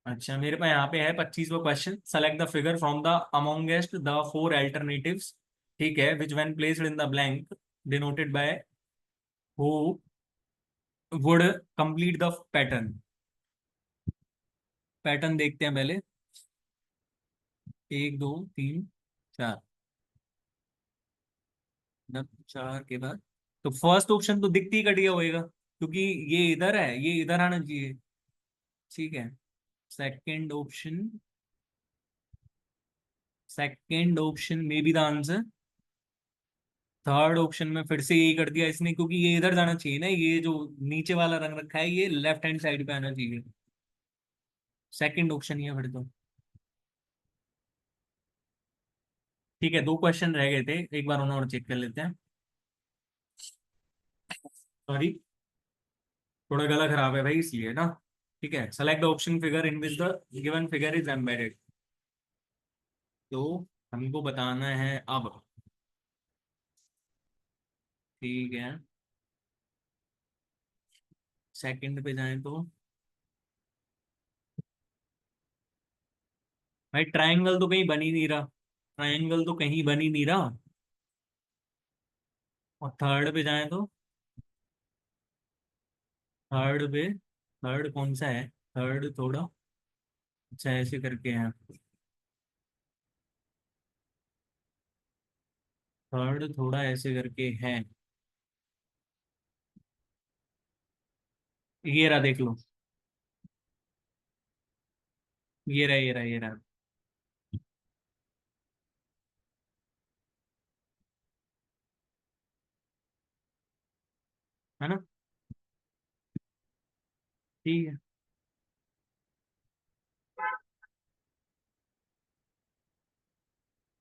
Speaker 1: अच्छा मेरे पास यहाँ पे है 25वां question, select the figure from the amongst the four alternatives, ठीक है, which when placed in the blank denoted by who would complete the pattern. Pattern देखते हैं पहले, 1 2 3 4, मतलब 4 के बाद, तो फर्स्ट ऑप्शन तो दिखती ही कट गया होएगा क्योंकि ये इधर है, ये इधर आना चाहिए, ठीक है। सेकंड ऑप्शन, सेकंड ऑप्शन में be the answer, third option में फिर से यही कर दिया इसने, क्योंकि ये इधर जाना चाहिए ना, ये जो नीचे वाला रंग रखा है ये लेफ्ट हैंड साइड पे आना चाहिए, सेकंड ऑप्शन ही है फिर तो, ठीक है। 2 क्वेश्चन रह गए थे, एक बार उन्हें और चेक कर लेते हैं, सॉरी थोड़ा गला खराब है भाई इसलिए ना, ठीक है। Select the option figure in which the given figure is embedded, तो हमको बताना है अब, ठीक है। सेकंड पे जाएं तो भाई ट्रायंगल तो कहीं बन ही नहीं रहा, ट्रायंगल तो कहीं बन ही नहीं रहा, और थर्ड पे जाएं तो, थर्ड पे, थर्ड कौन सा है, थर्ड थोड़ा, अच्छा ऐसे करके है, थर्ड थोड़ा ऐसे करके है, ये रहा देख लो, ये रहा ये रहा ये रहा, है ना, ठीक है।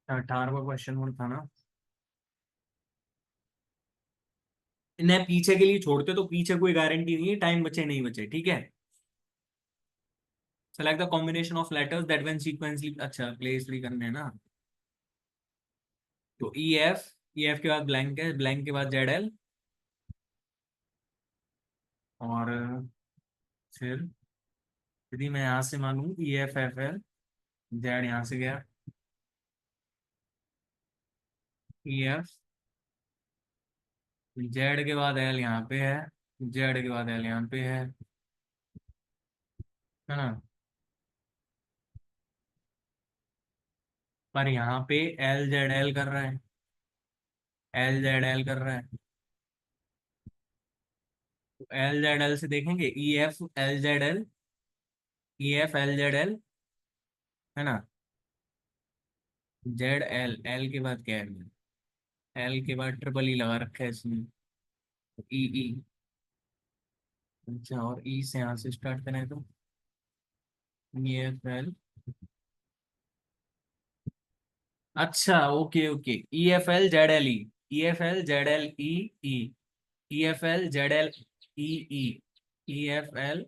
Speaker 1: 18वां क्वेश्चन वो था ना। इन्हें पीछे के लिए छोड़ते तो पीछे कोई गारंटी नहीं है, टाइम बचे नहीं बचे, ठीक है। Select the combination of letters that when sequentially, अच्छा प्लेस भी करने हैं ना। तो ई एफ के बाद ब्लैंक है, ब्लैंक के बाद जेड एल, और फिर यदि मैं यहाँ से मानूं E F F L, Z यहाँ से गया, ई एफ, जेड के बाद एल यहाँ पे है, जेड के बाद एल यहाँ पे है ना। पर यहाँ पे एल जेड एल कर रहा है, एल जेड एल कर रहा है। तो एल जेड एल से देखेंगे ई एफ एल जेड एल, ई एफ एल जेड एल, है ना। जेड एल, एल के बाद क्या है, एल के बाद ट्रिपल ई लगा रखा है इसमें, ई ई। अच्छा, और ई से यहाँ से स्टार्ट करें तो ई एफ एल, अच्छा okay okay, E F L Z L E, E F L Z L E E, E F L Z L E E, E F L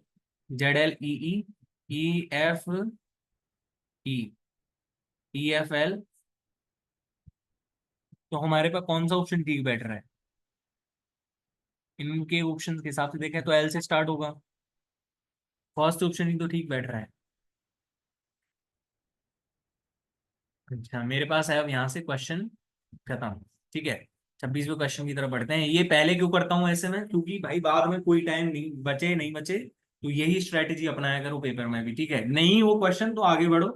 Speaker 1: Z L E E, E F E, E F L. तो हमारे पास कौन सा option ठीक बैठ रहा है? इनके option के हिसाब से देखें तो एल से स्टार्ट होगा, फर्स्ट ऑप्शन ही तो ठीक बैठ रहा है। अच्छा, मेरे पास है अब यहाँ से क्वेश्चन खत्म, ठीक है। 26वें क्वेश्चन की तरफ बढ़ते हैं। ये पहले क्यों करता हूँ ऐसे में, क्योंकि भाई बाद में कोई टाइम नहीं बचे नहीं बचे, तो यही स्ट्रेटेजी अपनाया करो पेपर में भी, ठीक है। नहीं वो क्वेश्चन तो आगे बढ़ो,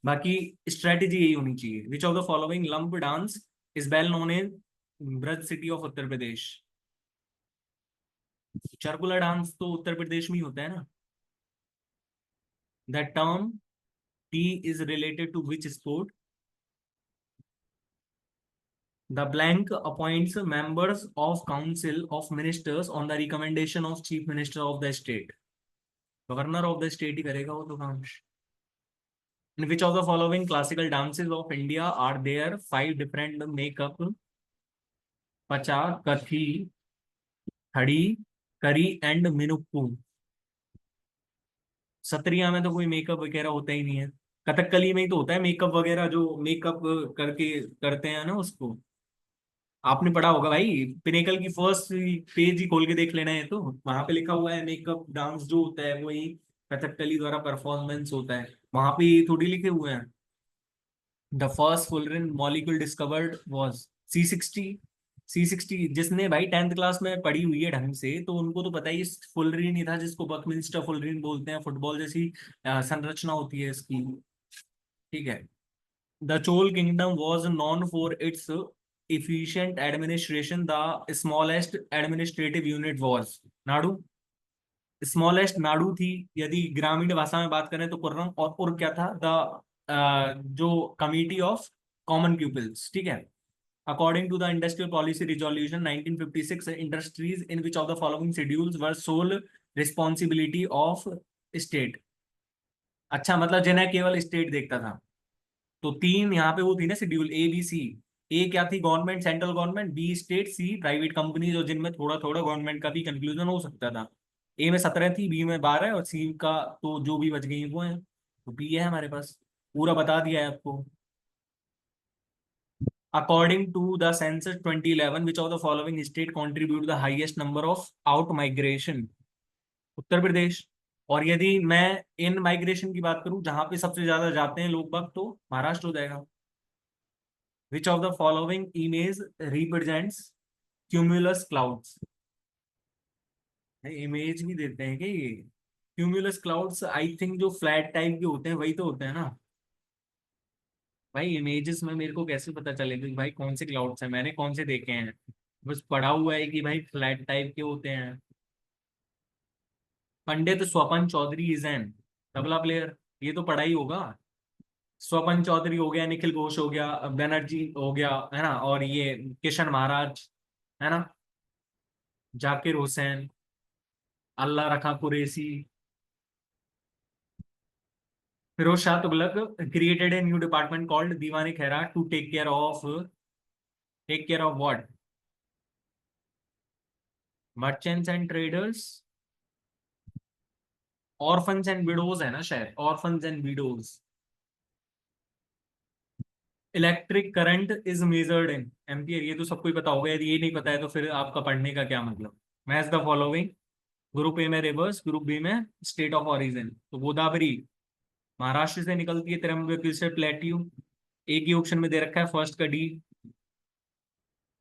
Speaker 1: बाकी स्ट्रेटेजी यही होनी चाहिए। Which of the following lump dance is well known in Braj city of Uttar Pradesh? Charkula dance तो उत्तर प्रदेश में ही होता है ना। The term T is related to which sport? The blank appoints members of Council of Ministers on the recommendation of Chief Minister of the state. Governor of the state ही करेगा वो तो काम। In which of the following classical dances of India are there five different makeup? पचा, कथी, खड़ी, करी and minukku. Sattriya में तो कोई मेकअप वगैरह होता ही नहीं है। कथकली में ही तो होता है मेकअप वगैरह, जो मेकअप करके करते हैं ना उसको। आपने पढ़ा होगा भाई, पिनेकल की फर्स्ट पेज ही खोल के देख लेना है, तो वहां पे लिखा हुआ है मेकअप डांस जो होता है वही कथकली द्वारा परफॉर्मेंस होता है, वहां पे ये थोड़ी लिखे हुए हैं। The first fullerene molecule discovered was C60। C60 जिसने भाई 10th क्लास में पढ़ी हुई है ढंग से, तो उनको तो पता ही फुलरिन ही था, जिसको बकमिंस्टर फुलरिन बोलते हैं, फुटबॉल जैसी संरचना होती है इसकी, ठीक है। The Chol kingdom was known for its efficient administration. The smallest administrative unit was Nadu. Smallest Nadu थी। यदि ग्रामीण भाषा में बात करें तो कुर्रम, और उर क्या था, द जो कमिटी ऑफ कॉमन पीपल्स, ठीक है। According to the Industrial Policy Resolution 1956, industries in which of the following schedules were sole responsibility of state? अच्छा, मतलब जिन्हें केवल स्टेट देखता था। तो तीन यहाँ पे वो थी ना schedule, A B C। A क्या थी, government, central government, B state, C private company, जो जिनमें थोड़ा थोड़ा गवर्नमेंट का भी कंक्लूजन हो सकता था। ए में 17 थी, बी में 12 और सी का तो जो भी बच गई वो है, तो बी है हमारे पास। पूरा बता दिया है आपको। According to the census 2011, which of the following state contribute the highest number of out migration? Uttar Pradesh. और यदि मैं इन माइग्रेशन की बात करूं, जहां पे सबसे ज्यादा जाते हैं लोग बाग, तो महाराष्ट्र हो जाएगा। Which of the following image represents cumulus clouds? Image भी देते हैं क्या ये? क्यूमुलस क्लाउड्स आई थिंक जो फ्लैट टाइप के होते हैं वही तो होते हैं ना। भाई इमेजेस में मेरे को कैसे पता चलेगा कि भाई कौन से क्लाउड्स हैं, मैंने कौन से देखे हैं? बस पढ़ा हुआ है कि भाई फ्लैट टाइप के होते हैं। Pandit Swapan Chaudhary is an tabla player, ये तो पढ़ा ही होगा। स्वपन चौधरी हो गया, निखिल घोष हो गया, बनर्जी हो गया, है ना, और ये किशन महाराज, है ना, जाकिर हुसैन, अल्लाह रखा Qureshi. Firoz Shah Tughlaq created a new department called Diwan Khera to take care of what? Merchants and traders, orphans and widows है ना शायद, orphans and widows. Electric current is measured in ampere, ये तो सबको ही पता होगा, यदि ये नहीं पता है तो फिर आपका पढ़ने का क्या मतलब। Match the following, group A में रिवर्स, ग्रुप बी में स्टेट ऑफ ओरिजिन। तो गोदावरी महाराष्ट्र से निकलती है, त्र्यंबकेश्वर से प्लेट्यू। एक ही ऑप्शन में दे रखा है फर्स्ट का D.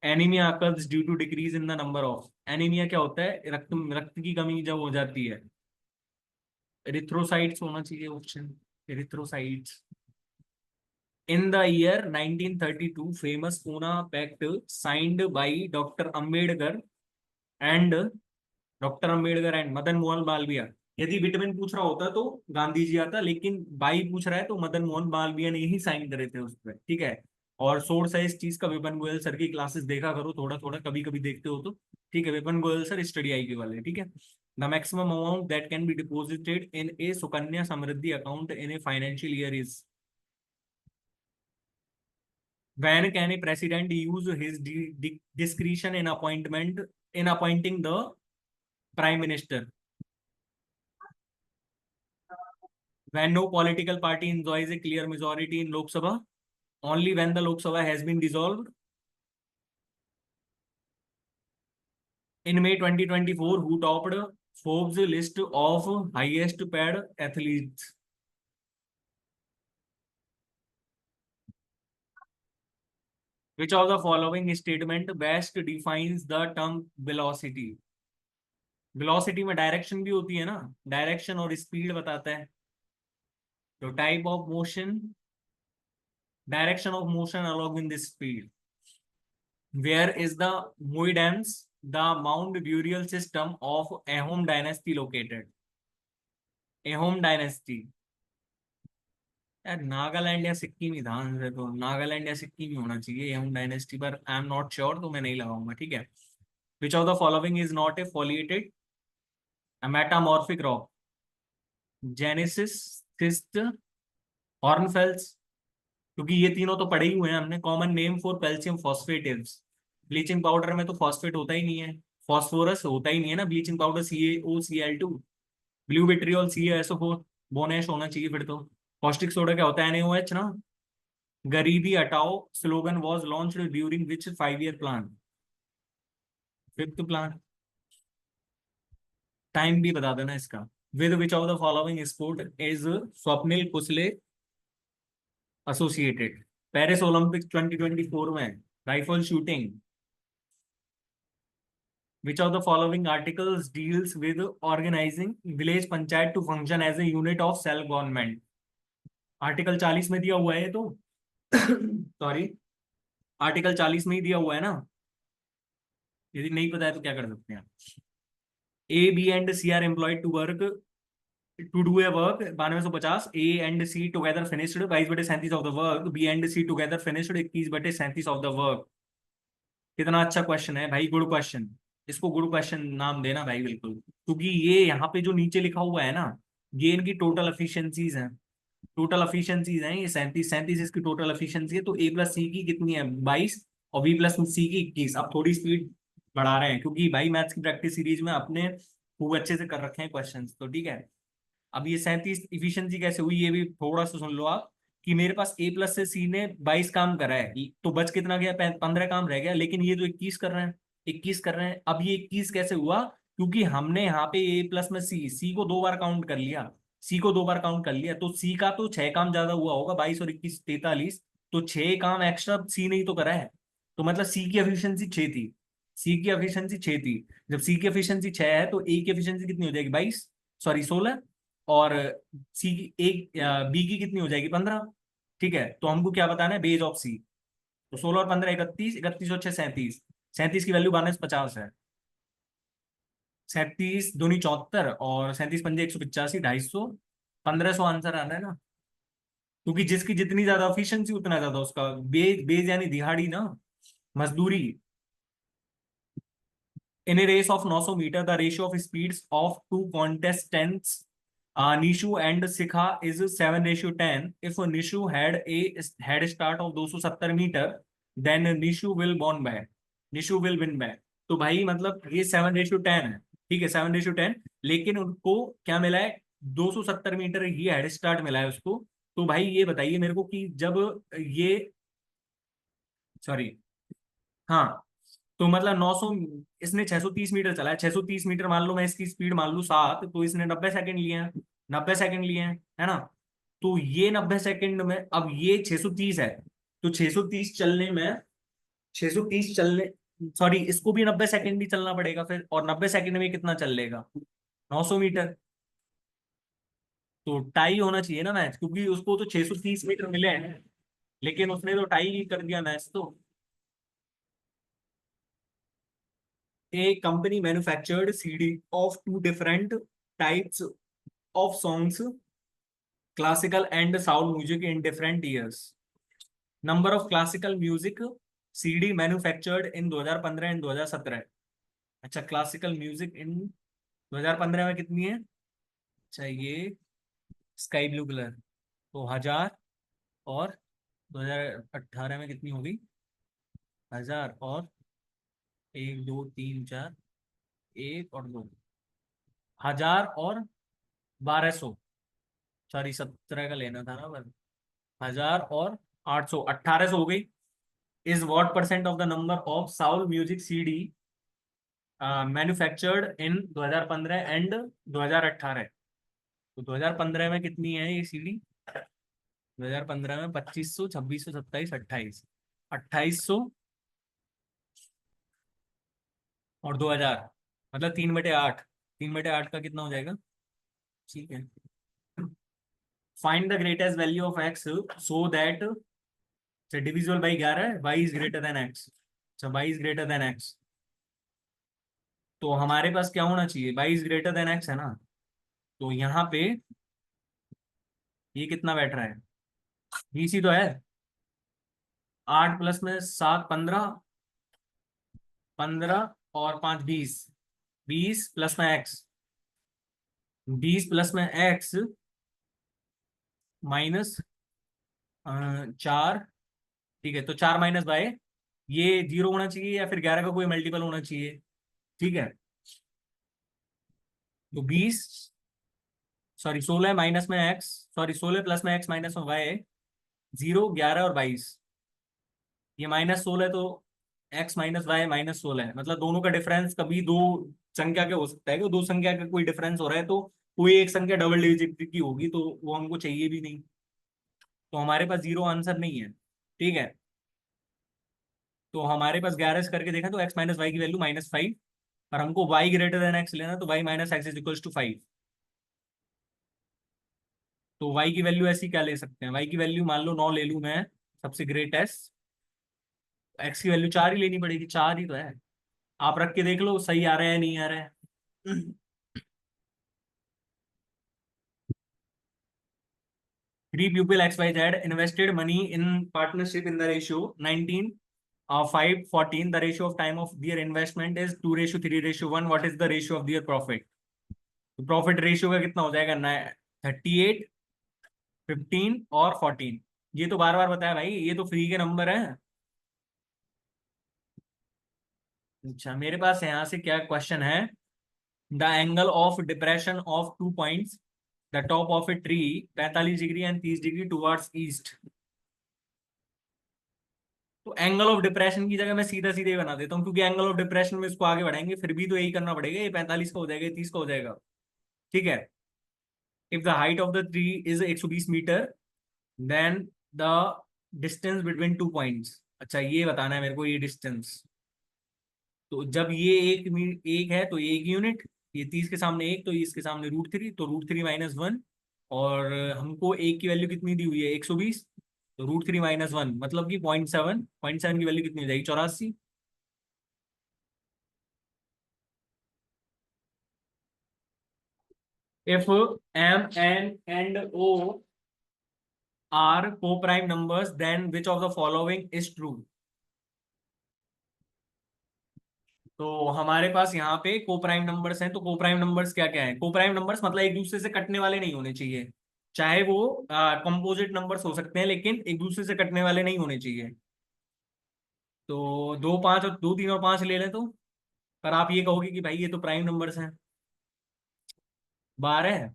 Speaker 1: Anaemia occurs due to decrease in the number of, anaemia क्या होता है, रक्त रक्त की कमी जब हो जाती है। एरिथ्रोसाइट्स होना चाहिए option, erythrocytes. In the year 1932, famous Pune Pact signed by Dr. Ambedkar and Madan Mohan Malviya. यदि विटामिन पूछ रहा होता तो गांधी जी आता, लेकिन बाई पूछ रहा है तो मदन मोहन मालवीय ने ही साइन करे थे उस पर, ठीक है। और सोर्स है इस चीज का, विपिन गोयल सर की क्लासेस देखा करो, थोड़ा थोड़ा कभी कभी देखते हो तो, ठीक है। विपिन गोयल सर स्टडी आई के वाले, ठीक है। The maximum amount that can be deposited in A Sukanya Samriddhi account in a financial year is, when can a president use his discretion in appointing the prime minister? When no political party enjoys a clear majority in Lok Sabha, only when the Lok Sabha has been dissolved. In May 2024, who topped Forbes list of highest paid athletes? Which of the following statement best defines the term velocity? Velocity में direction भी होती है ना, direction और speed बताता है। तो type of motion, direction of motion along in this speed. Where is the Muidams, the Mount burial system of Ahom dynasty located? Ahom dynasty, यार नागालैंड या सिक्किम ही था आंसर, तो नागालैंड या सिक्किम ही होना चाहिए अहोम डायनेस्टी, पर आई एम नॉट श्योर, तो मैं नहीं लगाऊंगा, ठीक है। Which of the following is not a foliated metamorphic rock? Genesis, schist, hornfels. क्योंकि ये तीनों तो पढ़े ही हुए हैं हमने। Common name for calcium phosphates, bleaching powder में तो फॉस्फेट होता ही नहीं है, फॉस्फोरस होता ही नहीं है ना bleaching powder, CaOCl2। Blue vitriol CaSO4, बोनेश होना चाहिए फिर तो। कॉस्टिक सोडा क्या होता है, NaOH ना। गरीबी हटाओ slogan was launched during which 5 year plan? Fifth plan. Time भी बता देना इसका। With which of the following sport is Swapnil Kusale associated? Paris Olympic 2024 में rifle shooting. Which of the following articles deals with organizing village panchayat to function as a unit of self government? Article 40 में दिया हुआ है ये तो sorry, article 40 में ही दिया हुआ है ना। यदि नहीं पता है तो क्या कर सकते हैं। A B and C are employed to do a work 9250, A and C together finished 22/37 of the work, B and C together finished 21/37 of the work. कितना अच्छा क्वेश्चन है भाई, गुड क्वेश्चन। इसको गुड क्वेश्चन नाम देना भाई, बिल्कुल, क्योंकि ये यहाँ पे जो नीचे लिखा हुआ है ना, ये इनकी टोटल एफिशिएंसीज हैं। टोटल एफिशिएंसीज हैं ये 37 इसकी टोटल एफिशिएंसी है। तो ए प्लस सी की कितनी है, 22, और बी प्लस सी की 21। अब थोड़ी स्पीड बढ़ा रहे हैं क्योंकि भाई मैथ्स की प्रैक्टिस सीरीज में अपने खूब अच्छे से कर रखे हैं क्वेश्चन, तो ठीक है। अब ये 37 इफिशियंसी कैसे हुई, ये भी थोड़ा सा सुन लो आप। कि मेरे पास ए प्लस से सी ने 22 काम करा है, तो बच कितना गया, 15 काम रह गया, लेकिन ये तो 21 कर रहे हैं, 21 कर रहे हैं। अब ये 21 कैसे हुआ, क्योंकि हमने यहाँ पे ए प्लस में सी को 2 बार काउंट कर लिया, सी को 2 बार काउंट कर लिया, तो सी का तो 6 काम ज्यादा हुआ होगा, 22 और 21 43, तो 6 काम एक्स्ट्रा सी ने ही तो करा है। तो मतलब सी की एफिशिएंसी 6 थी, सी की एफिशिएंसी 6 थी। जब सी की एफिशिएंसी 6 है तो ए की एफिशिएंसी कितनी हो जाएगी, 22, सॉरी 16, और सी की एक बी की कितनी हो जाएगी, 15, ठीक है। तो हमको क्या बताना है, बेज ऑफ सी। तो 16 और 15 31, 31 और 6 37, 37 की वैल्यू 5250 है। 37 दूनी 74, और 37 पंजे 185, 250, 1500 आंसर आ रहा है ना। क्योंकि जिसकी जितनी ज्यादा एफिशिएंसी उतना ज्यादा उसका बेज, बेज यानी दिहाड़ी ना, मजदूरी। In a race of 900 metre the ratio of speeds of two contestants Nishu and Sikha is 7:10. If Nishu had a head start of 270 metre, then Nishu will win back. Nishu will win back. तो भाई मतलब ये 7:10 है, ठीक है, 7:10, लेकिन उनको क्या मिला है, 270 मीटर ही हेड स्टार्ट मिला है उसको। तो भाई ये बताइए मेरे को कि जब ये, सॉरी, हाँ, तो मतलब 900, इसने 630 मीटर चला है, 630 मीटर मान लो मैं इसकी स्पीड मान लू 7, तो इसने 90 सेकंड लिए हैं, 90 सेकंड लिए हैं, है ना। तो ये 90 सेकंड में, अब ये 630 है, तो 630 चलने में, 630 चलने, सॉरी, इसको भी 90 सेकंड ही चलना पड़ेगा फिर, और 90 सेकंड में कितना चल लेगा, 900 मीटर। तो टाई होना चाहिए ना मैच, क्योंकि उसको तो 630 मीटर मिले हैं, लेकिन उसने तो टाई कर दिया मैच तो। A company manufactured CD of two different types of songs, classical and sound music, in different years. Number of classical music CD manufactured in 2015 and 2017। अच्छा, क्लासिकल म्यूजिक इन 2015 में कितनी है, अच्छा ये स्काई ब्लू कलर, तो 1000, और 2018 में कितनी होगी, 1000 और 1 2 3 4, 1 और 2, 1000 और 1200, सॉरी 17 का लेना था ना बस, 1000 और 800, 1800 हो गई। Is what percent of the number of Saul music CD manufactured in 2015 and 2018। तो 2015 में कितनी है ये सीडी, 2015 में 2500, 2600, 27, 28, 2800 और 2000, मतलब 3/8, 3/8 का कितना हो जाएगा, ठीक है। Find the greatest value of x so that, divisible by 11 है, y is greater than x. अच्छा, y is greater than x, तो हमारे पास क्या होना चाहिए, y is greater than x है ना। तो यहाँ पे ये कितना बैठ रहा है, बीसी तो है, 8 प्लस में 7 15, 15 और 5 20, 20 प्लस में एक्स, 20 प्लस में एक्स माइनस 4, ठीक है, तो 4 माइनस बाय, ये 0 होना चाहिए या फिर 11 का कोई मल्टीपल होना चाहिए, ठीक है। तो 20, सॉरी 16 माइनस में एक्स, सॉरी 16 प्लस में एक्स माइनस में वाई, 0 11 और 22, ये -16 तो एक्स माइनस वाई -16 है, मतलब दोनों का डिफरेंस कभी दो संख्या के हो सकता है कि दो संख्या का कोई डिफरेंस हो रहा है, तो कोई एक संख्या डबल डिजिट की होगी, तो वो हमको चाहिए भी नहीं, तो हमारे पास 0 आंसर नहीं है, ठीक है। तो हमारे पास 11 से करके देखा तो एक्स माइनस वाई की वैल्यू -5, और हमको वाई ग्रेटर देन एक्स लेना, तो Y minus X is equal to 5। तो वाई की वैल्यू ऐसी क्या ले सकते हैं, वाई की वैल्यू मान लो 9 ले लूं मैं, सबसे ग्रेटेस्ट, एक्स की वैल्यू 4 ही लेनी पड़ेगी, 4 ही तो है। आप रख के देख लो सही आ रहा है या नहीं आ रहा है। Three pupil XYZ invested money in partnership in the ratio 19 5 14। The ratio of time of their investment is 2:3:1। What is the ratio of their profit? तो प्रॉफिट रेशियो का कितना हो जाएगा, 38, 15 और 14। ये तो बार बार बताया भाई, ये तो फ्री के नंबर है। अच्छा, मेरे पास यहाँ से क्या क्वेश्चन है, the angle of depression of 2 points, the top of a tree 45 degree and 30 degree towards east. तो एंगल ऑफ डिप्रेशन की जगह मैं सीधा सीधे ही बना देता हूँ, क्योंकि एंगल ऑफ डिप्रेशन में इसको आगे बढ़ाएंगे फिर भी तो यही करना पड़ेगा, ये 45 का हो जाएगा, ये 30 का हो जाएगा, ठीक है। If the height of the tree is 120 metre, then the distance between 2 points, अच्छा ये बताना है मेरे को, ये डिस्टेंस, तो जब ये एक है तो ये 1 यूनिट, ये 30 के सामने एक, तो इसके सामने √3, तो √3 - 1, और हमको एक की वैल्यू कितनी दी हुई है, 120, तो √3 - 1 मतलब कि 0.7, 0.7 की वैल्यू कितनी हो जाएगी, 84। If M, N and O are co-prime numbers, then which of the following is true? तो हमारे पास यहाँ पे को प्राइम नंबर्स हैं, तो को प्राइम नंबर्स क्या क्या है? को प्राइम नंबर्स मतलब एक दूसरे से कटने वाले नहीं होने चाहिए, चाहे वो कंपोजिट नंबर्स हो सकते हैं, लेकिन एक दूसरे से कटने वाले नहीं होने चाहिए। तो दो पांच और दो तीन और पांच ले लें तो, पर आप ये कहोगे कि भाई ये तो प्राइम नंबर्स हैं। 12,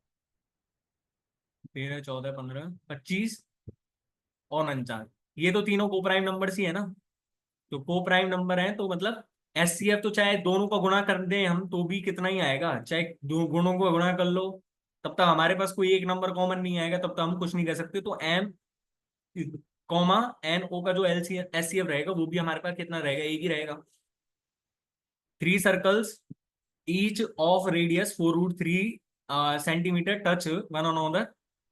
Speaker 1: 13, 14, 15, 25 और 49, ये तो तीनों को प्राइम नंबर्स ही है ना। तो को प्राइम नंबर है तो मतलब एस सी एफ तो चाहे दोनों का गुणा कर दें हम तो भी कितना ही आएगा, चाहे दो गुणों को गुणा कर लो, तब तक हमारे पास कोई एक नंबर कॉमन नहीं आएगा, तब तक हम कुछ नहीं कर सकते। तो एम कॉमा एन ओ का जो L C S C F रहेगा वो भी हमारे पास कितना रहेगा, एक ही रहेगा। Three circles each of radius 4√3 centimeter touch one another,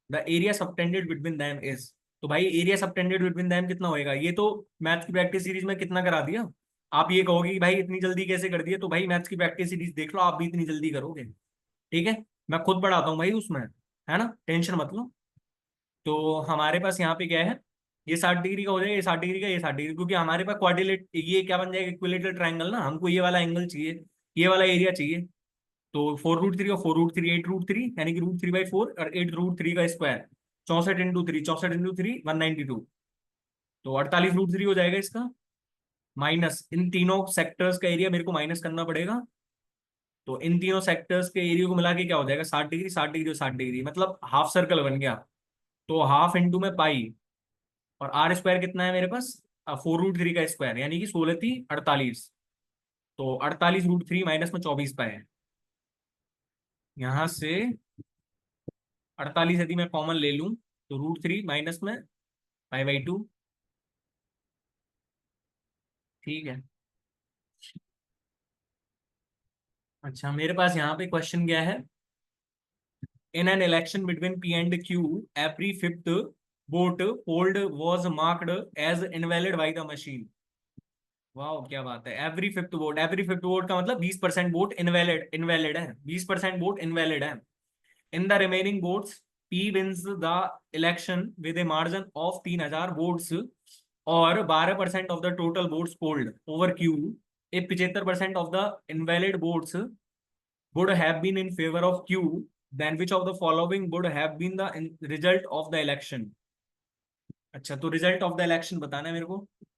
Speaker 1: the area subtended between them is। तो भाई एरिया सबटेंडेड बिटवीन देम कितना होएगा? ये तो मैथ्स की प्रैक्टिस सीरीज में कितना करा दिया। आप ये कहोगे कि भाई इतनी जल्दी कैसे कर दिया, तो भाई मैथ्स की प्रैक्टिस सीरीज देख लो, आप भी इतनी जल्दी करोगे। ठीक है, मैं खुद पढ़ाता हूँ भाई उसमें, है ना, टेंशन मत लो। तो हमारे पास यहाँ पे क्या है, ये 60 डिग्री का हो जाएगा, ये 60 डिग्री का, ये 60 डिग्री, क्योंकि हमारे पास क्वाड्रिलेट ये क्या बन जाएगा, इक्विलेटरल ट्रायंगल ना, हमको ये वाला एंगल चाहिए, ये वाला एरिया चाहिए। तो 4√3 और 4√3 8√3, यानी कि √3/4 और 8√3 का स्क्वायर, 64 × 3, 64 × 3 192। तो 48√3 हो जाएगा इसका, माइनस इन तीनों सेक्टर्स का एरिया मेरे को माइनस करना पड़ेगा। तो इन तीनों सेक्टर्स के एरिया को मिला के क्या हो जाएगा, 60 डिग्री, 60 डिग्री और 60 डिग्री, मतलब हाफ सर्कल बन गया। तो हाफ इंटू में पाई, और आर स्क्वायर कितना है मेरे पास, 4√3 का स्क्वायर, यानी कि 16×3 = 48। तो 48√3 माइनस में 24 पाए, यहाँ से 48 यदि मैं कॉमन ले लूं तो √3 माइनस में π/2। ठीक है। अच्छा, मेरे पास यहाँ पे क्वेश्चन क्या है, in an election between P and Q every fifth vote polled was marked as invalid by the machine. वाह क्या बात है, every fifth vote, every fifth vote का मतलब 20% वोट इनवैलिड, इनवैलिड है, 20% वोट इनवैलिड है। In the remaining votes P wins the election with a margin of 3000 votes, और 12% of the total votes polled over Q, if 75% of the invalid votes would have been in favor of Q, then which of the following would have been the result of the election। अच्छा, तो result of the election बताना है मेरे को।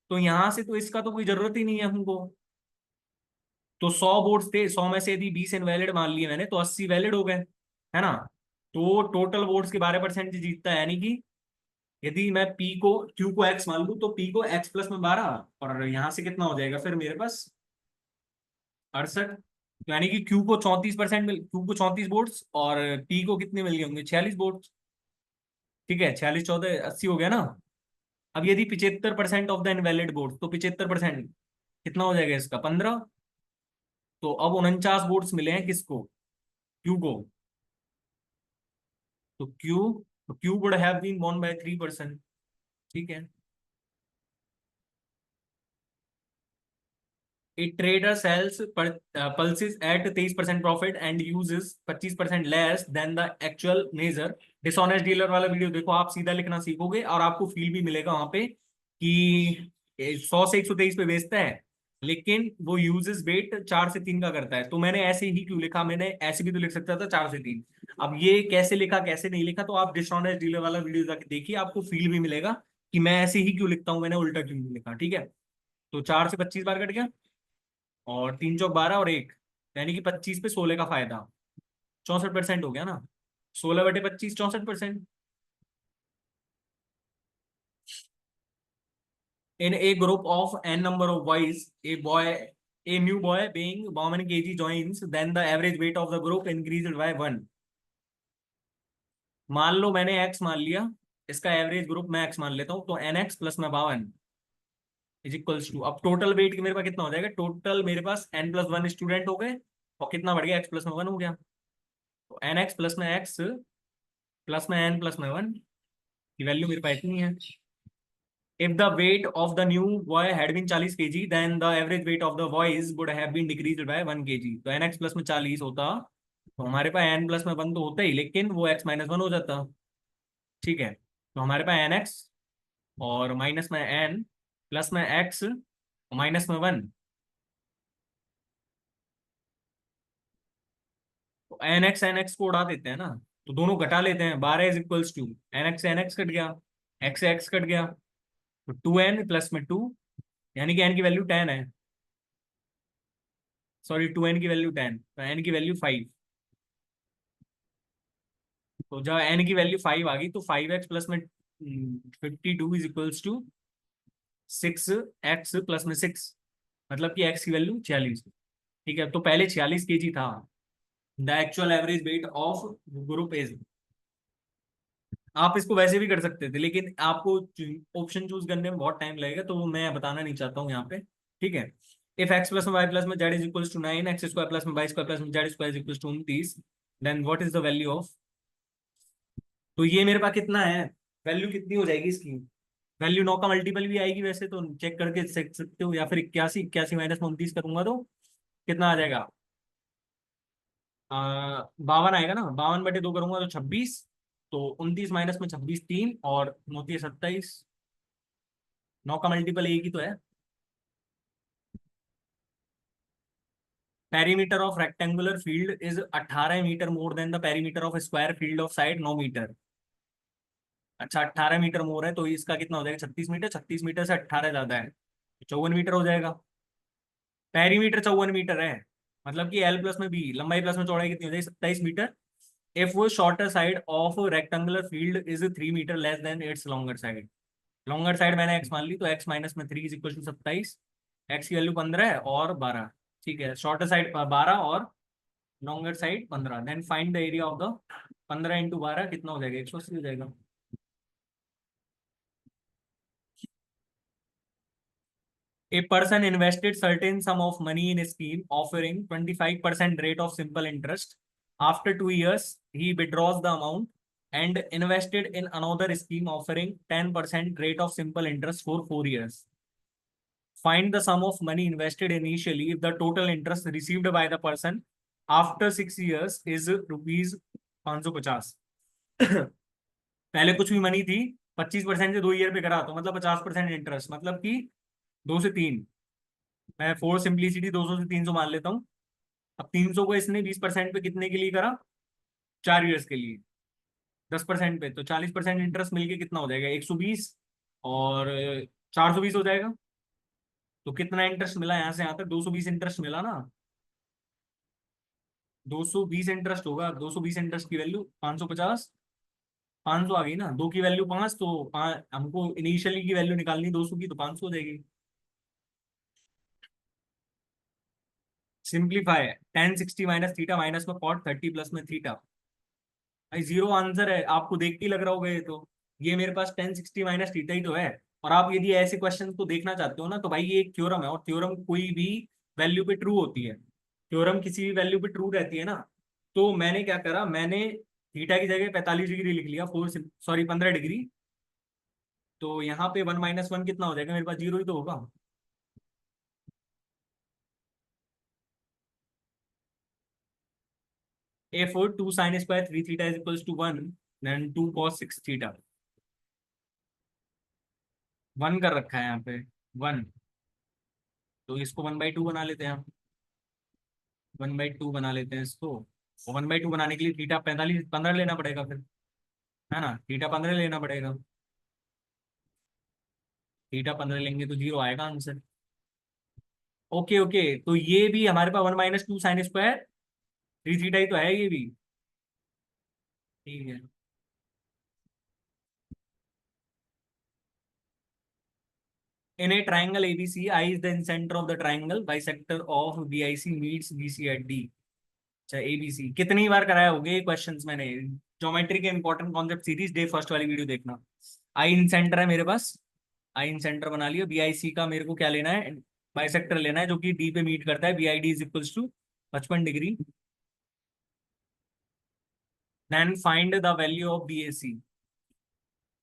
Speaker 1: तो यहां से तो इसका तो कोई जरूरत ही नहीं है हमको। तो 100 वोट्स थे, 100 में से यदि 20 इनवैलिड मान लिए मैंने, तो 80 वैलिड हो गए, है ना। तो टोटल वोट्स के 12% जीतता है, यानी कि यदि मैं पी को क्यू को एक्स मान लूं तो पी को एक्स प्लस में 12, और यहां से कितना हो जाएगा फिर मेरे पास 68। तो यानी कि क्यू को 34 वोट्स और पी को कितने मिल गए होंगे, 46 वोट्स। ठीक है, 46 14 80 हो गया ना। अब यदि 75% ऑफ द इनवैलिड वोट्स, तो 75% कितना हो जाएगा इसका 15। तो अब 49 वोट्स मिले हैं किसको, क्यू को। तो Q would have been won by 3%। ठीक है। A trader sells pulses at 23% profit and uses 25% less than the actual measure। Dishonest dealer वाला वीडियो देखो, आप सीधा लिखना सीखोगे और आपको फील भी मिलेगा वहां पे कि 100 से 123 पे बेचता है, लेकिन वो यूजेस वेट 4 से 3 का करता है। तो मैंने ऐसे ही क्यों लिखा, मैंने ऐसे भी तो लिख सकता था 4 से 3। अब ये कैसे लिखा कैसे नहीं लिखा, तो आप डिसऑनेस्ट डीलर वाला वीडियो जाके देखिए, आपको फील भी मिलेगा कि मैं ऐसे ही क्यों लिखता हूँ, मैंने उल्टा क्यों नहीं लिखा। ठीक है। तो 4 से 25 बार कट गया, और 3 चौक 12 और एक, यानी कि 25 पे 16 का फायदा, 64% हो गया ना। 16/25 64%। In a group of n number of boys, a new boy being how many kg joins, then the average weight of the group increased by 1। मान लो मैंने x मान लिया, इसका एवरेज ग्रुप मैं x मान लेता हूँ, तो NX प्लस में 52 इज इक्वल्स टू, अब टोटल वेट मेरे पास कितना हो जाएगा, टोटल मेरे पास n+1 स्टूडेंट हो गए, और कितना बढ़ गया, x प्लस में 1 हो गया। तो NX प्लस में x प्लस में n प्लस में 1 की वैल्यू मेरे पास इतनी है। If the weight of the new boy had been 40 kg, then the average weight of the boys would have been decreased by 1 kg। तो NX प्लस में 40 होता, तो हमारे पास n प्लस में 1 तो होता ही, लेकिन वो x माइनस 1 हो जाता। ठीक है। तो हमारे पास NX और माइनस में n प्लस में x माइनस में 1, एन एक्स को उड़ा देते हैं ना, तो दोनों घटा लेते हैं। 12 = 2, एन एक्स कट गया, एक्स कट गया, तो 2n+2, यानी कि n की वैल्यू 10 है। सॉरी, 2n की वैल्यू 10, तो n की वैल्यू 5। तो जब n की वैल्यू 5 आ गई, तो 5x+52 = 6x+6, मतलब कि x की वैल्यू 46। ठीक है, तो पहले 46 kg था। The actual average weight of group is, आप इसको वैसे भी कर सकते थे, लेकिन आपको ऑप्शन चूज करने में बहुत टाइम लगेगा, तो वो मैं बताना नहीं चाहता हूँ यहाँ पे। ठीक है, if x+y+z=9, x² + y² + z² = 29, then what is the value of. तो ये मेरे पास कितना है, वैल्यू कितनी हो जाएगी इसकी। वैल्यू 9 का मल्टीपल भी आएगी वैसे तो, चेक करके देख सकते हो, या फिर 81, 81 - 29 करूंगा तो कितना आ जाएगा। 52 आएगा ना, 52/2 करूंगा तो 26। तो 29 माइनस में 26 3, और 29 27। 9 का मल्टीपल एक ही तो है। Perimeter of rectangular field is 18 metre more than the perimeter of square field of side 9 metre. अच्छा, 18 मीटर मोर है, तो इसका कितना हो जाएगा, 36 मीटर। 36 मीटर से 18 ज्यादा है, 54 मीटर हो जाएगा। पेरीमीटर 54 मीटर है, मतलब कि एल प्लस में बी, लंबाई प्लस में चौड़ाई कितनी हो जाएगी, 27 मीटर। इफ वो shorter side of rectangular field is 3 metre less than its longer side. Longer side मैंने एक्स मान ली, तो एक्स माइनस में 3 = 27। एक्स की वैल्यू 15 है और 12। ठीक है, शॉर्टर साइड 12 और longer side 15, then find the area of the 15 × 12 कितना हो जाएगा, 180 हो जाएगा। A person invested certain sum of money in a scheme offering 25% rate of simple interest. After 2 years, he withdraws the amount and invested in another scheme offering 10% rate of simple interest for 4 years. Find the sum of money invested initially if the total interest received by the person after 6 years is rupees 550। पहले कुछ भी money थी, 25% से 2 year पे करा, तो मतलब 50% interest, मतलब कि 2 से 3। मैं फोर सिंप्लिसिटी 200 से 300 मान लेता हूँ। अब 300 को इसने 20% पे कितने के लिए करा, 4 ईयर्स के लिए। 10% पे तो 40% इंटरेस्ट मिलके कितना हो जाएगा, 120। और 420 हो जाएगा। तो कितना इंटरेस्ट मिला यहाँ से यहाँ तक, 220 इंटरेस्ट मिला ना। 220 इंटरेस्ट होगा, 220 इंटरेस्ट की वैल्यू 550। 500 आ गई ना, दो की वैल्यू 5, तो हमको इनिशियली की वैल्यू निकालनी 200 की, तो 500 हो जाएगी। सिंप्लीफाई, tan 60 - थीटा माइनस में cot 30 प्लस में थीटा। भाई जीरो आंसर है, आपको देख के ही लग रहा होगा ये तो। ये मेरे पास tan 60 - थीटा ही तो है। और आप यदि ऐसे क्वेश्चन को देखना चाहते हो ना, तो भाई ये एक थ्योरम है, और थ्योरम कोई भी वैल्यू पे ट्रू होती है। थ्योरम किसी भी वैल्यू पे ट्रू रहती है ना। तो मैंने क्या करा, मैंने थीटा की जगह 45 डिग्री लिख लिया, 15 डिग्री। तो यहाँ पे 1 - 1 कितना हो जाएगा, मेरे पास जीरो ही तो होगा। A4 2 sin² 3 theta = 1, then 2 cos 6 theta. 1 कर रखा है यहाँ पे, 1। तो इसको 1/2 बना लेते हैं हम। 1/2 बना लेते हैं इसको। और 1/2 बनाने के लिए थीटा 15 लेना पड़ेगा फिर, है ना, थीटा 15 लेना पड़ेगा। थीटा 15 लेंगे तो जीरो आएगा आंसर। ओके ओके, तो ये भी हमारे पास 1 - 2 sin² 3 थीटा ही तो है ये भी। ठीक है। In a triangle ABC, I is the center of the triangle. Bisector of BIC meets BC at D. अच्छा, ABC कितनी बार कराया होगा ये क्वेश्चंस मैंने। ज्योमेट्री के important concept series day first वाली वीडियो देखना। आई इन सेंटर है मेरे पास, आई इन सेंटर बना लिया। BIC का मेरे को क्या लेना है, बाइसेक्टर लेना है, जो कि डी पे मीट करता है। BID = 55 degree. Then find the value of BAC।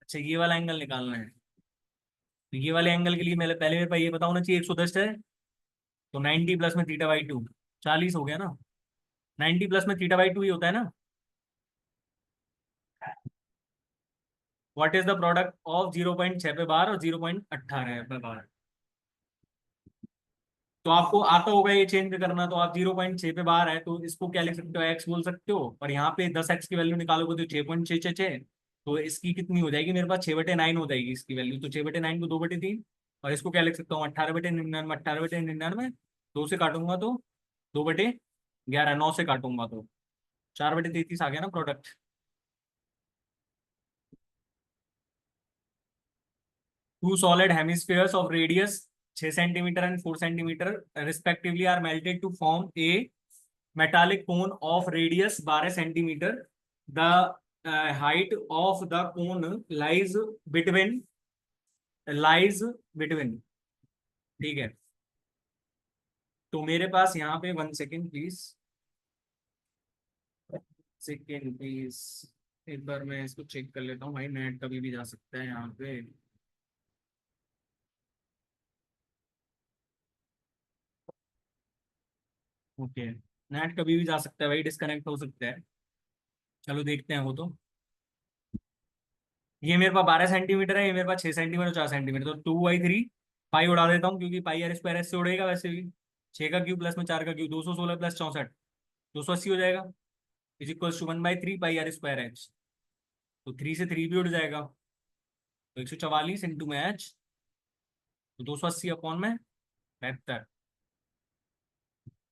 Speaker 1: अच्छा, ये वाला एंगल निकालना है। तो ये वाले एंगल के लिए मेरे पहले मेरे पास ये पता होना चाहिए, 110 है। तो 90 प्लस में θ/2, 40 हो गया ना। 90 प्लस में θ/2 ही होता है ना। What is the product of 0.6 पे बार और 0.18 पे बार। तो आपको आता होगा ये चेंज करना, तो आप 0.6 पे बाहर है तो इसको क्या लिख सकते हो, एक्स बोल सकते हो। और यहाँ पे 10 एक्स की वैल्यू निकालोगे तो 6.666, तो इसकी कितनी हो जाएगी मेरे पास, 6/9 हो जाएगी इसकी वैल्यू। तो 6/9 को 2/3, और इसको क्या लिख सकता हूँ, 18/99, 18/99, 2 से काटूंगा तो 2/11, 9 से काटूंगा तो 4/33 आ गया ना product. Two solid hemispheres of radius 6 centimeter and 4 centimeter respectively are melted to form a metallic cone of radius 12 centimeter. The height of the cone lies between, ठीक है। तो मेरे पास यहाँ पे 1 सेकेंड प्लीज, सेकेंड प्लीज, एक बार मैं इसको check कर लेता हूँ भाई, नेट कभी भी जा सकता है यहाँ पे। ओके, नेट कभी भी जा सकता है भाई, डिस्कनेक्ट हो सकता है। चलो देखते हैं वो तो। ये मेरे पास 12 सेंटीमीटर है, ये मेरे पास 6 सेंटीमीटर, 4 सेंटीमीटर, तो 2/3 पाई उड़ा देता हूँ, क्योंकि पाई आर स्क्वायर एस से उड़ेगा वैसे भी। 6 का क्यूब प्लस में 4 का क्यूब, 216 + 64, 280 हो जाएगा। Is equal to 1/3 pi R square H. तो 3 से 3 भी उड़ जाएगा, तो 144 इंटू में एच, तो 280 अपॉन में 72।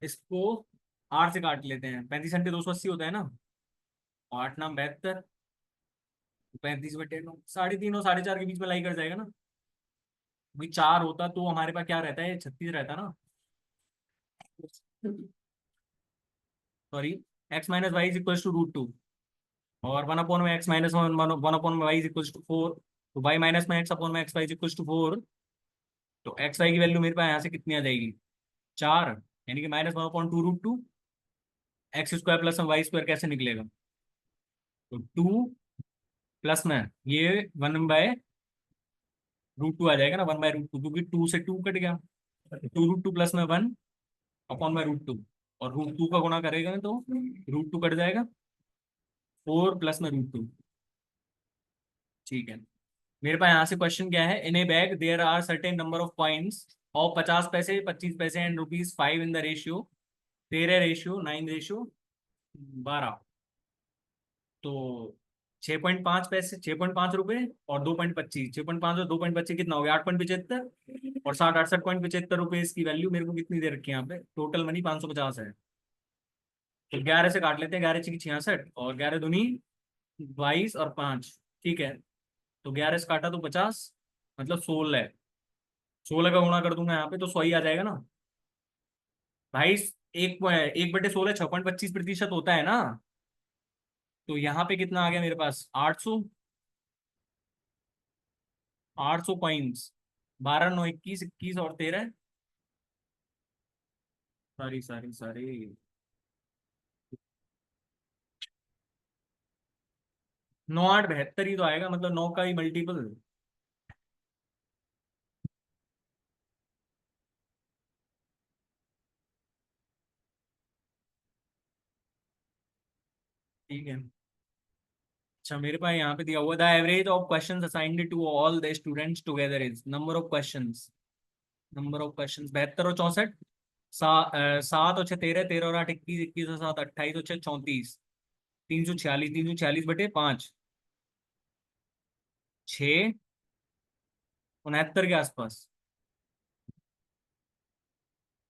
Speaker 1: इसको 8 से काट लेते हैं, 35 घंटे 280 होता है ना, 8×9 = 72, 35/9, 3.5 और 4.5 के बीच में लाई कर जाएगा ना। भाई 4 होता तो हमारे पास क्या रहता है, 36 रहता ना। सॉरी, x - y = √2, और 1/(x - 1) 1/(y)=4, तो y - (x/(x)/(y)=4। तो एक्स वाई की वैल्यू मेरे पास यहाँ से कितनी आ जाएगी, 4, यानी कि -1/2√2। X square plus Y square कैसे निकलेगा, तो 2 प्लस में ये 1/√2 आ जाएगा ना, 1/√2, क्योंकि 2 से 2 कट गया, 2√2 प्लस में 1/√2, और √2 का गुणा करेगा तो √2 कट जाएगा, 4 प्लस में √2। ठीक है, मेरे पास यहाँ से क्वेश्चन क्या है, in a bag there are certain number of coins of 50 paise, 25 पैसे एंड ₹5 इन द रेशियो 13:9:12। तो 6.5 पैसे, 6.5 रुपए और 2.25, 6.5 और 2.25 कितना हो गया, 8.75, और 68.75 रुपए इसकी वैल्यू मेरे को कितनी दे रखी है यहाँ पे, टोटल मनी 550 है। तो 11 से काट लेते हैं, 11×6 = 66, और 11×2 = 22 और 5, ठीक है। तो 11 से काटा तो 50, मतलब 16, 16 का गुणा कर दूंगा यहाँ पे तो 100 ही आ जाएगा ना भाई। 1/16 6.25% होता है ना। तो यहाँ पे कितना आ गया मेरे पास, 800, 800 कॉइन्स, 12 9 21 21 और 13, सॉरी सॉरी सॉरी, 9 8 72 ही तो आएगा, मतलब 9 का ही मल्टीपल। ठीक है। अच्छा, मेरे पास यहाँ पे दिया हुआ, the average of questions assigned to all the students together is, number of questions 72 और 64, 7 और 6 13, 13 और 8 21, 21 और 7 28 और 6 34, 346, 346/5, 669 के आसपास।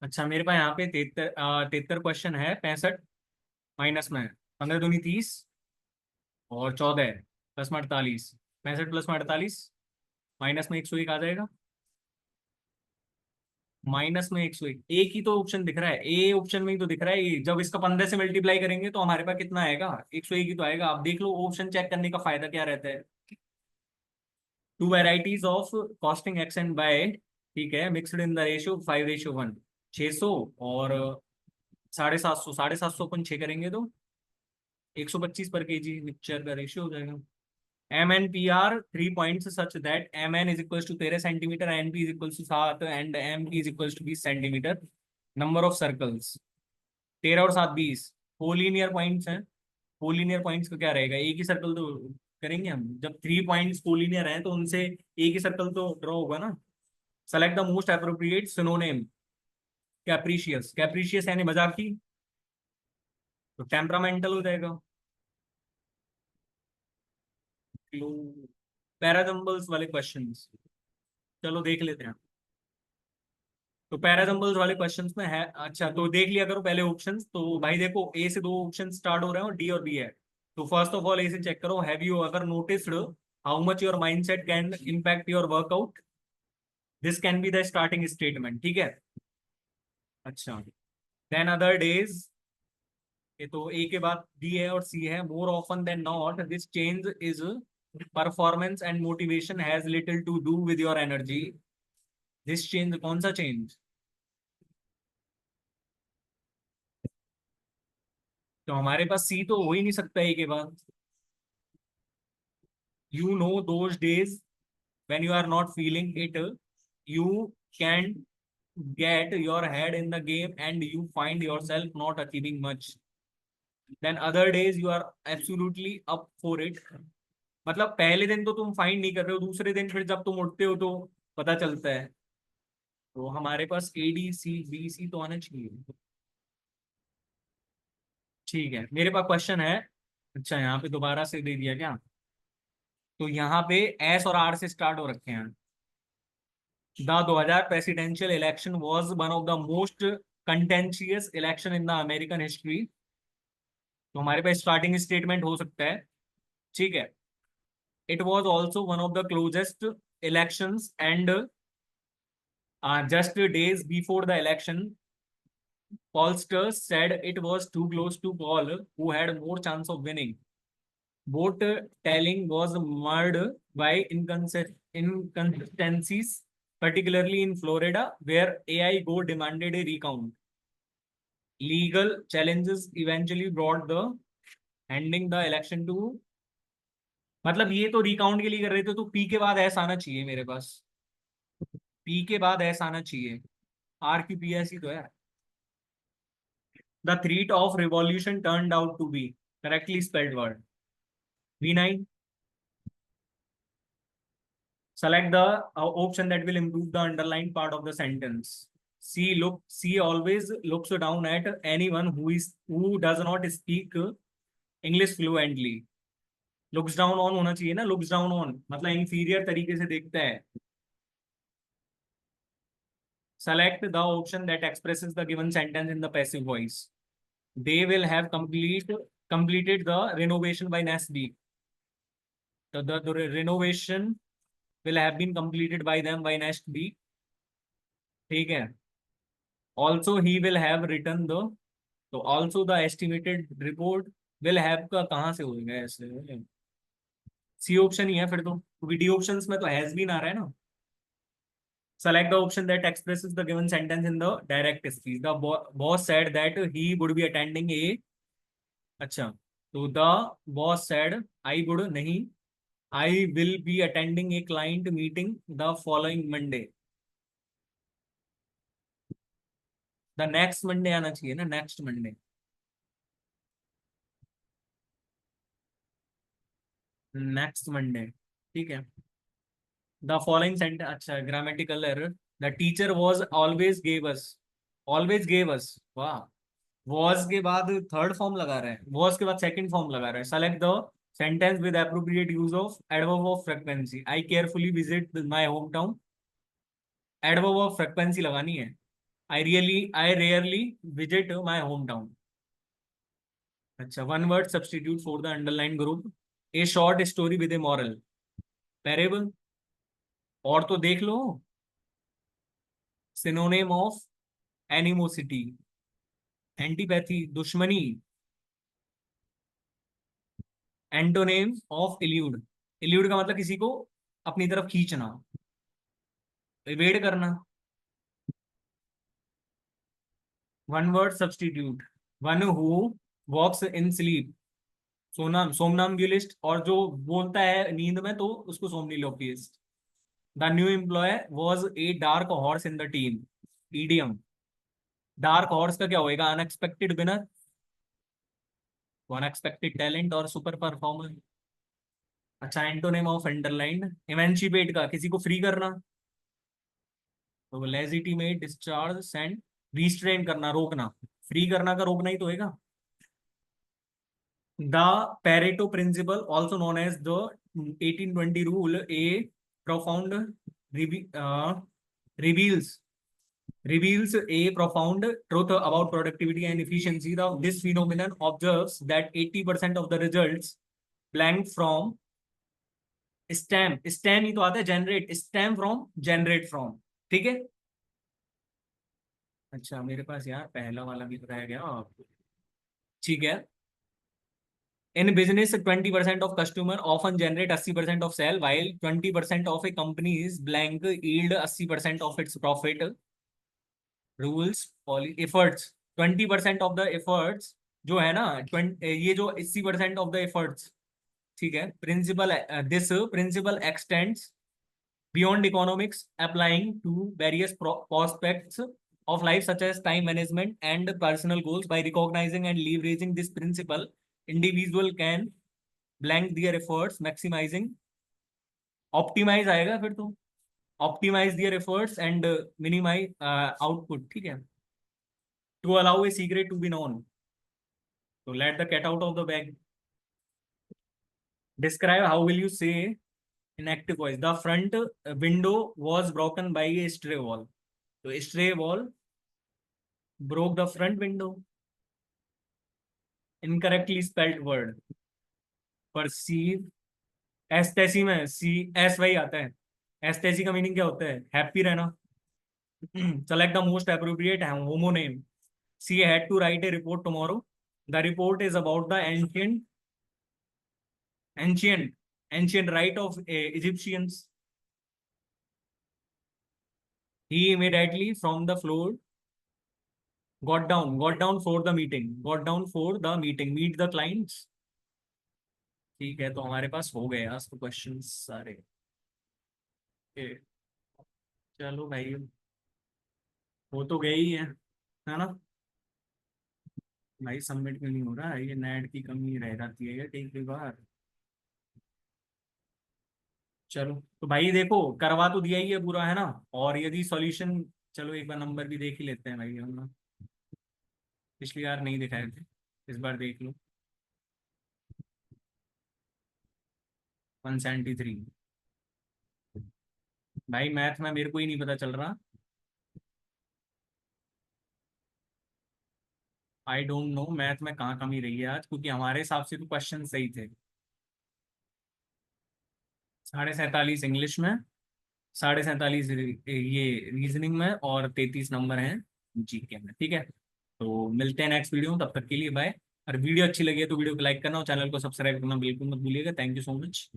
Speaker 1: अच्छा, मेरे पास यहाँ पे 73 क्वेश्चन है, 65 माइनस में 15 दूनी 30 और 14 प्लस में 48, 65 प्लस में 48 माइनस में 101 आ जाएगा, माइनस में 101। एक ही तो ऑप्शन दिख रहा है, ए ऑप्शन में ही तो दिख रहा है ये। जब इसका 15 से मल्टीप्लाई करेंगे तो हमारे पास कितना आएगा, 101 ही तो आएगा। आप देख लो ऑप्शन चेक करने का फायदा क्या रहता है। Two varieties of costing X and by, ठीक है, मिक्सड इन द रेशियो 5:1, 600 और 750, 750 अपन 6 करेंगे तो 125 पर केजी मिक्सचर का रेशियो हो जाएगा। M N P are 3 points such that M N is equal to 13 centimetre, N P is equal to 7 and M P is equal to 20 centimetre. Number of circles 13 और 7 20, collinear points हैं। Collinear points का क्या रहेगा, एक ही circle तो करेंगे हम, जब 3 पॉइंट्स कोलिनियर हैं तो उनसे एक ही सर्कल तो ड्रॉ होगा ना। Select the most appropriate synonym capricious, capricious यानी मजाकी, तो टेम्परामेंटल हो जाएगा। पैराजम्बल्स वाले क्वेश्चंस, चलो देख लेते हैं। तो पैराजम्बल्स वाले क्वेश्चंस में है, अच्छा तो देख लिया करो पहले ऑप्शंस। तो भाई देखो, ए से दो ऑप्शन स्टार्ट हो रहे हैं और डी और बी है। तो फर्स्ट ऑफ ऑल ए से चेक करो, have you ever noticed how much your mindset can impact your workout? This can be the starting statement, ठीक है। अच्छा, देन अदर डेज, ये तो ए के बाद डी है और सी है। More often than not this change is performance and motivation has little to do with your energy. This change, कौन सा चेंज? तो हमारे पास सी तो हो ही नहीं सकता ए के बाद। You know those days when you are not feeling it, you can get your head in the game and you find yourself not achieving much. Then other days you are absolutely up for it. मतलब पहले दिन तो तुम find नहीं कर रहे हो, दूसरे दिन फिर जब तुम उठते हो तो पता चलता है। तो हमारे पास A D C B C तो आना चाहिए। ठीक है, मेरे पास क्वेश्चन है। अच्छा, यहाँ पे दोबारा से दे दिया क्या? तो यहाँ पे एस और आर से स्टार्ट हो रखे हैं। The 2000 presidential election was one of the most contentious election in the American history. तो हमारे पास स्टार्टिंग स्टेटमेंट हो सकता है, ठीक है। It was also one of the closest elections and just days before the election, pollsters said it was too close to call who had more chance of winning. Vote tallying was marred by inconsistencies, particularly in Florida, where AI Go demanded a recount. Legal challenges eventually brought the handing the election to, मतलब ये तो recount के लिए कर रहे थे, तो P के बाद एस आना चाहिए मेरे पास। पी के बाद एस आना चाहिए। आर की पी एस ही तो है। The threat of revolution turned out to be, correctly spelled word, V9। Select the option that will improve the underlined part of the sentence. C always looks down at anyone who does not speak English fluently. Looks down on होना चाहिए ना, looks down on मतलब inferior तरीके से देखता है। Select the option that expresses the given sentence in the passive voice. They will have completed the renovation by next week. The renovation will have been completed by them by next week, ठीक है। Also he will have written the, तो also the estimated report will have का कहाँ से होगा ऐसे? C option ही है फिर तो, क्योंकि डी ऑप्शंस में तो हैज बीन आ रहा है ना। Select the option that expresses the given sentence in the direct speech. The boss said that he would be attending a, अच्छा, तो the boss said I would नहीं, I will be attending a client meeting the following Monday. The next Monday आना चाहिए ना, next Monday, next Monday, ठीक है। The following sentence, अच्छा grammatical error. The teacher was always gave us, वाह। Was के बाद थर्ड फॉर्म लगा रहा है, वॉज के बाद सेकंड फॉर्म लगा रहा है। Select the sentence with appropriate use of adverb of frequency. I carefully visit my home town, adverb of frequency लगानी है। I rarely visit my home town. अच्छा, one word substitute for the underline group. A short story with a moral, parable. और तो देख लो, synonym of animosity, antipathy, दुश्मनी। Antonym of elude, elude का मतलब किसी को अपनी तरफ खींचना, इवेड करना। One word substitute, one who walks in sleep, सोनाम सोमनाम्बुलिस्ट, और जो बोलता है नींद में तो उसको somniloquist. The new employ was a dark horse in the team, idiom. Dark horse का क्या होएगा? अनएक्सपेक्टेड विनर, अनएक्सपेक्टेड टैलेंट और सुपर परफॉर्मर। अच्छा, एंटोनेम ऑफ अंडरलाइंड, इमेंसिपेट का किसी को फ्री करना, तो लेजिटिमेट, डिस्चार्ज, सेंड, रिस्ट्रेन करना, रोकना, फ्री करना का रोकना ही तो होगा। The Pareto principle also known as the 1820 rule a profound reveals reveals a profound truth about productivity and efficiency. This phenomenon observes that 80% of the results blank from stem ही तो आता है generate, stem from, generate from, ठीक है। अच्छा मेरे पास यार पहला वाला भी बताया गया, ठीक है। In business, 20% of customer often generate 80% of sale, while 20% of a company's blank yield 80% of its profit. Rules efforts, 20% of the efforts जो है ना, 20 ये जो 80% ऑफ द एफर्ट्स, ठीक है। Principle, this principle extends beyond economics, applying to various prospects of life such as time management and personal goals. By recognizing and leveraging this principle, individual can blank their efforts, maximizing, optimize आएगा फिर तो, optimize their efforts and minimize output, ठीक है। To allow a secret to be known. So let the cat out of the bag. Describe, how will you say in active voice? The front window was broken by a stray wall. So a stray wall broke the front window. Incorrectly spelled word. Perceive. एस्थेसी में C S Y आता है। एस्थेसी का meaning क्या होता है? Happy रहना। Select the most appropriate homonym. She had to write a report tomorrow. The report is about the ancient ancient rite of Egyptians. He immediately from the floor got down for the meeting, got down for the meeting, meet the clients. ठीक है, तो हमारे पास हो गए आज तो question सारे। Okay, चलो भाई, हो तो गए ही है ना भाई। सबमिट क्यों नहीं हो रहा है? ये नेट की कमी रह जाती है कई बार। चलो तो भाई देखो, करवा तो दिया ही है पूरा, है ना। और यदि सॉल्यूशन, चलो एक बार नंबर भी देख ही लेते हैं भाई हम ना। पिछली बार नहीं दिखाए थे, इस बार देख लो। 173। भाई मैथ में मेरे को ही नहीं पता चल रहा। आई डोंट नो मैथ में कहाँ कमी रही है आज, क्योंकि हमारे हिसाब से तो क्वेश्चन सही थे। 47.5 इंग्लिश में, 47.5 ये रीजनिंग में, और 33 नंबर हैं जीके में, ठीक है। तो मिलते हैं नेक्स्ट वीडियो में, तब तक के लिए बाय। और वीडियो अच्छी लगी है तो वीडियो को लाइक करना और चैनल को सब्सक्राइब करना बिल्कुल मत भूलिएगा। Thank you so much.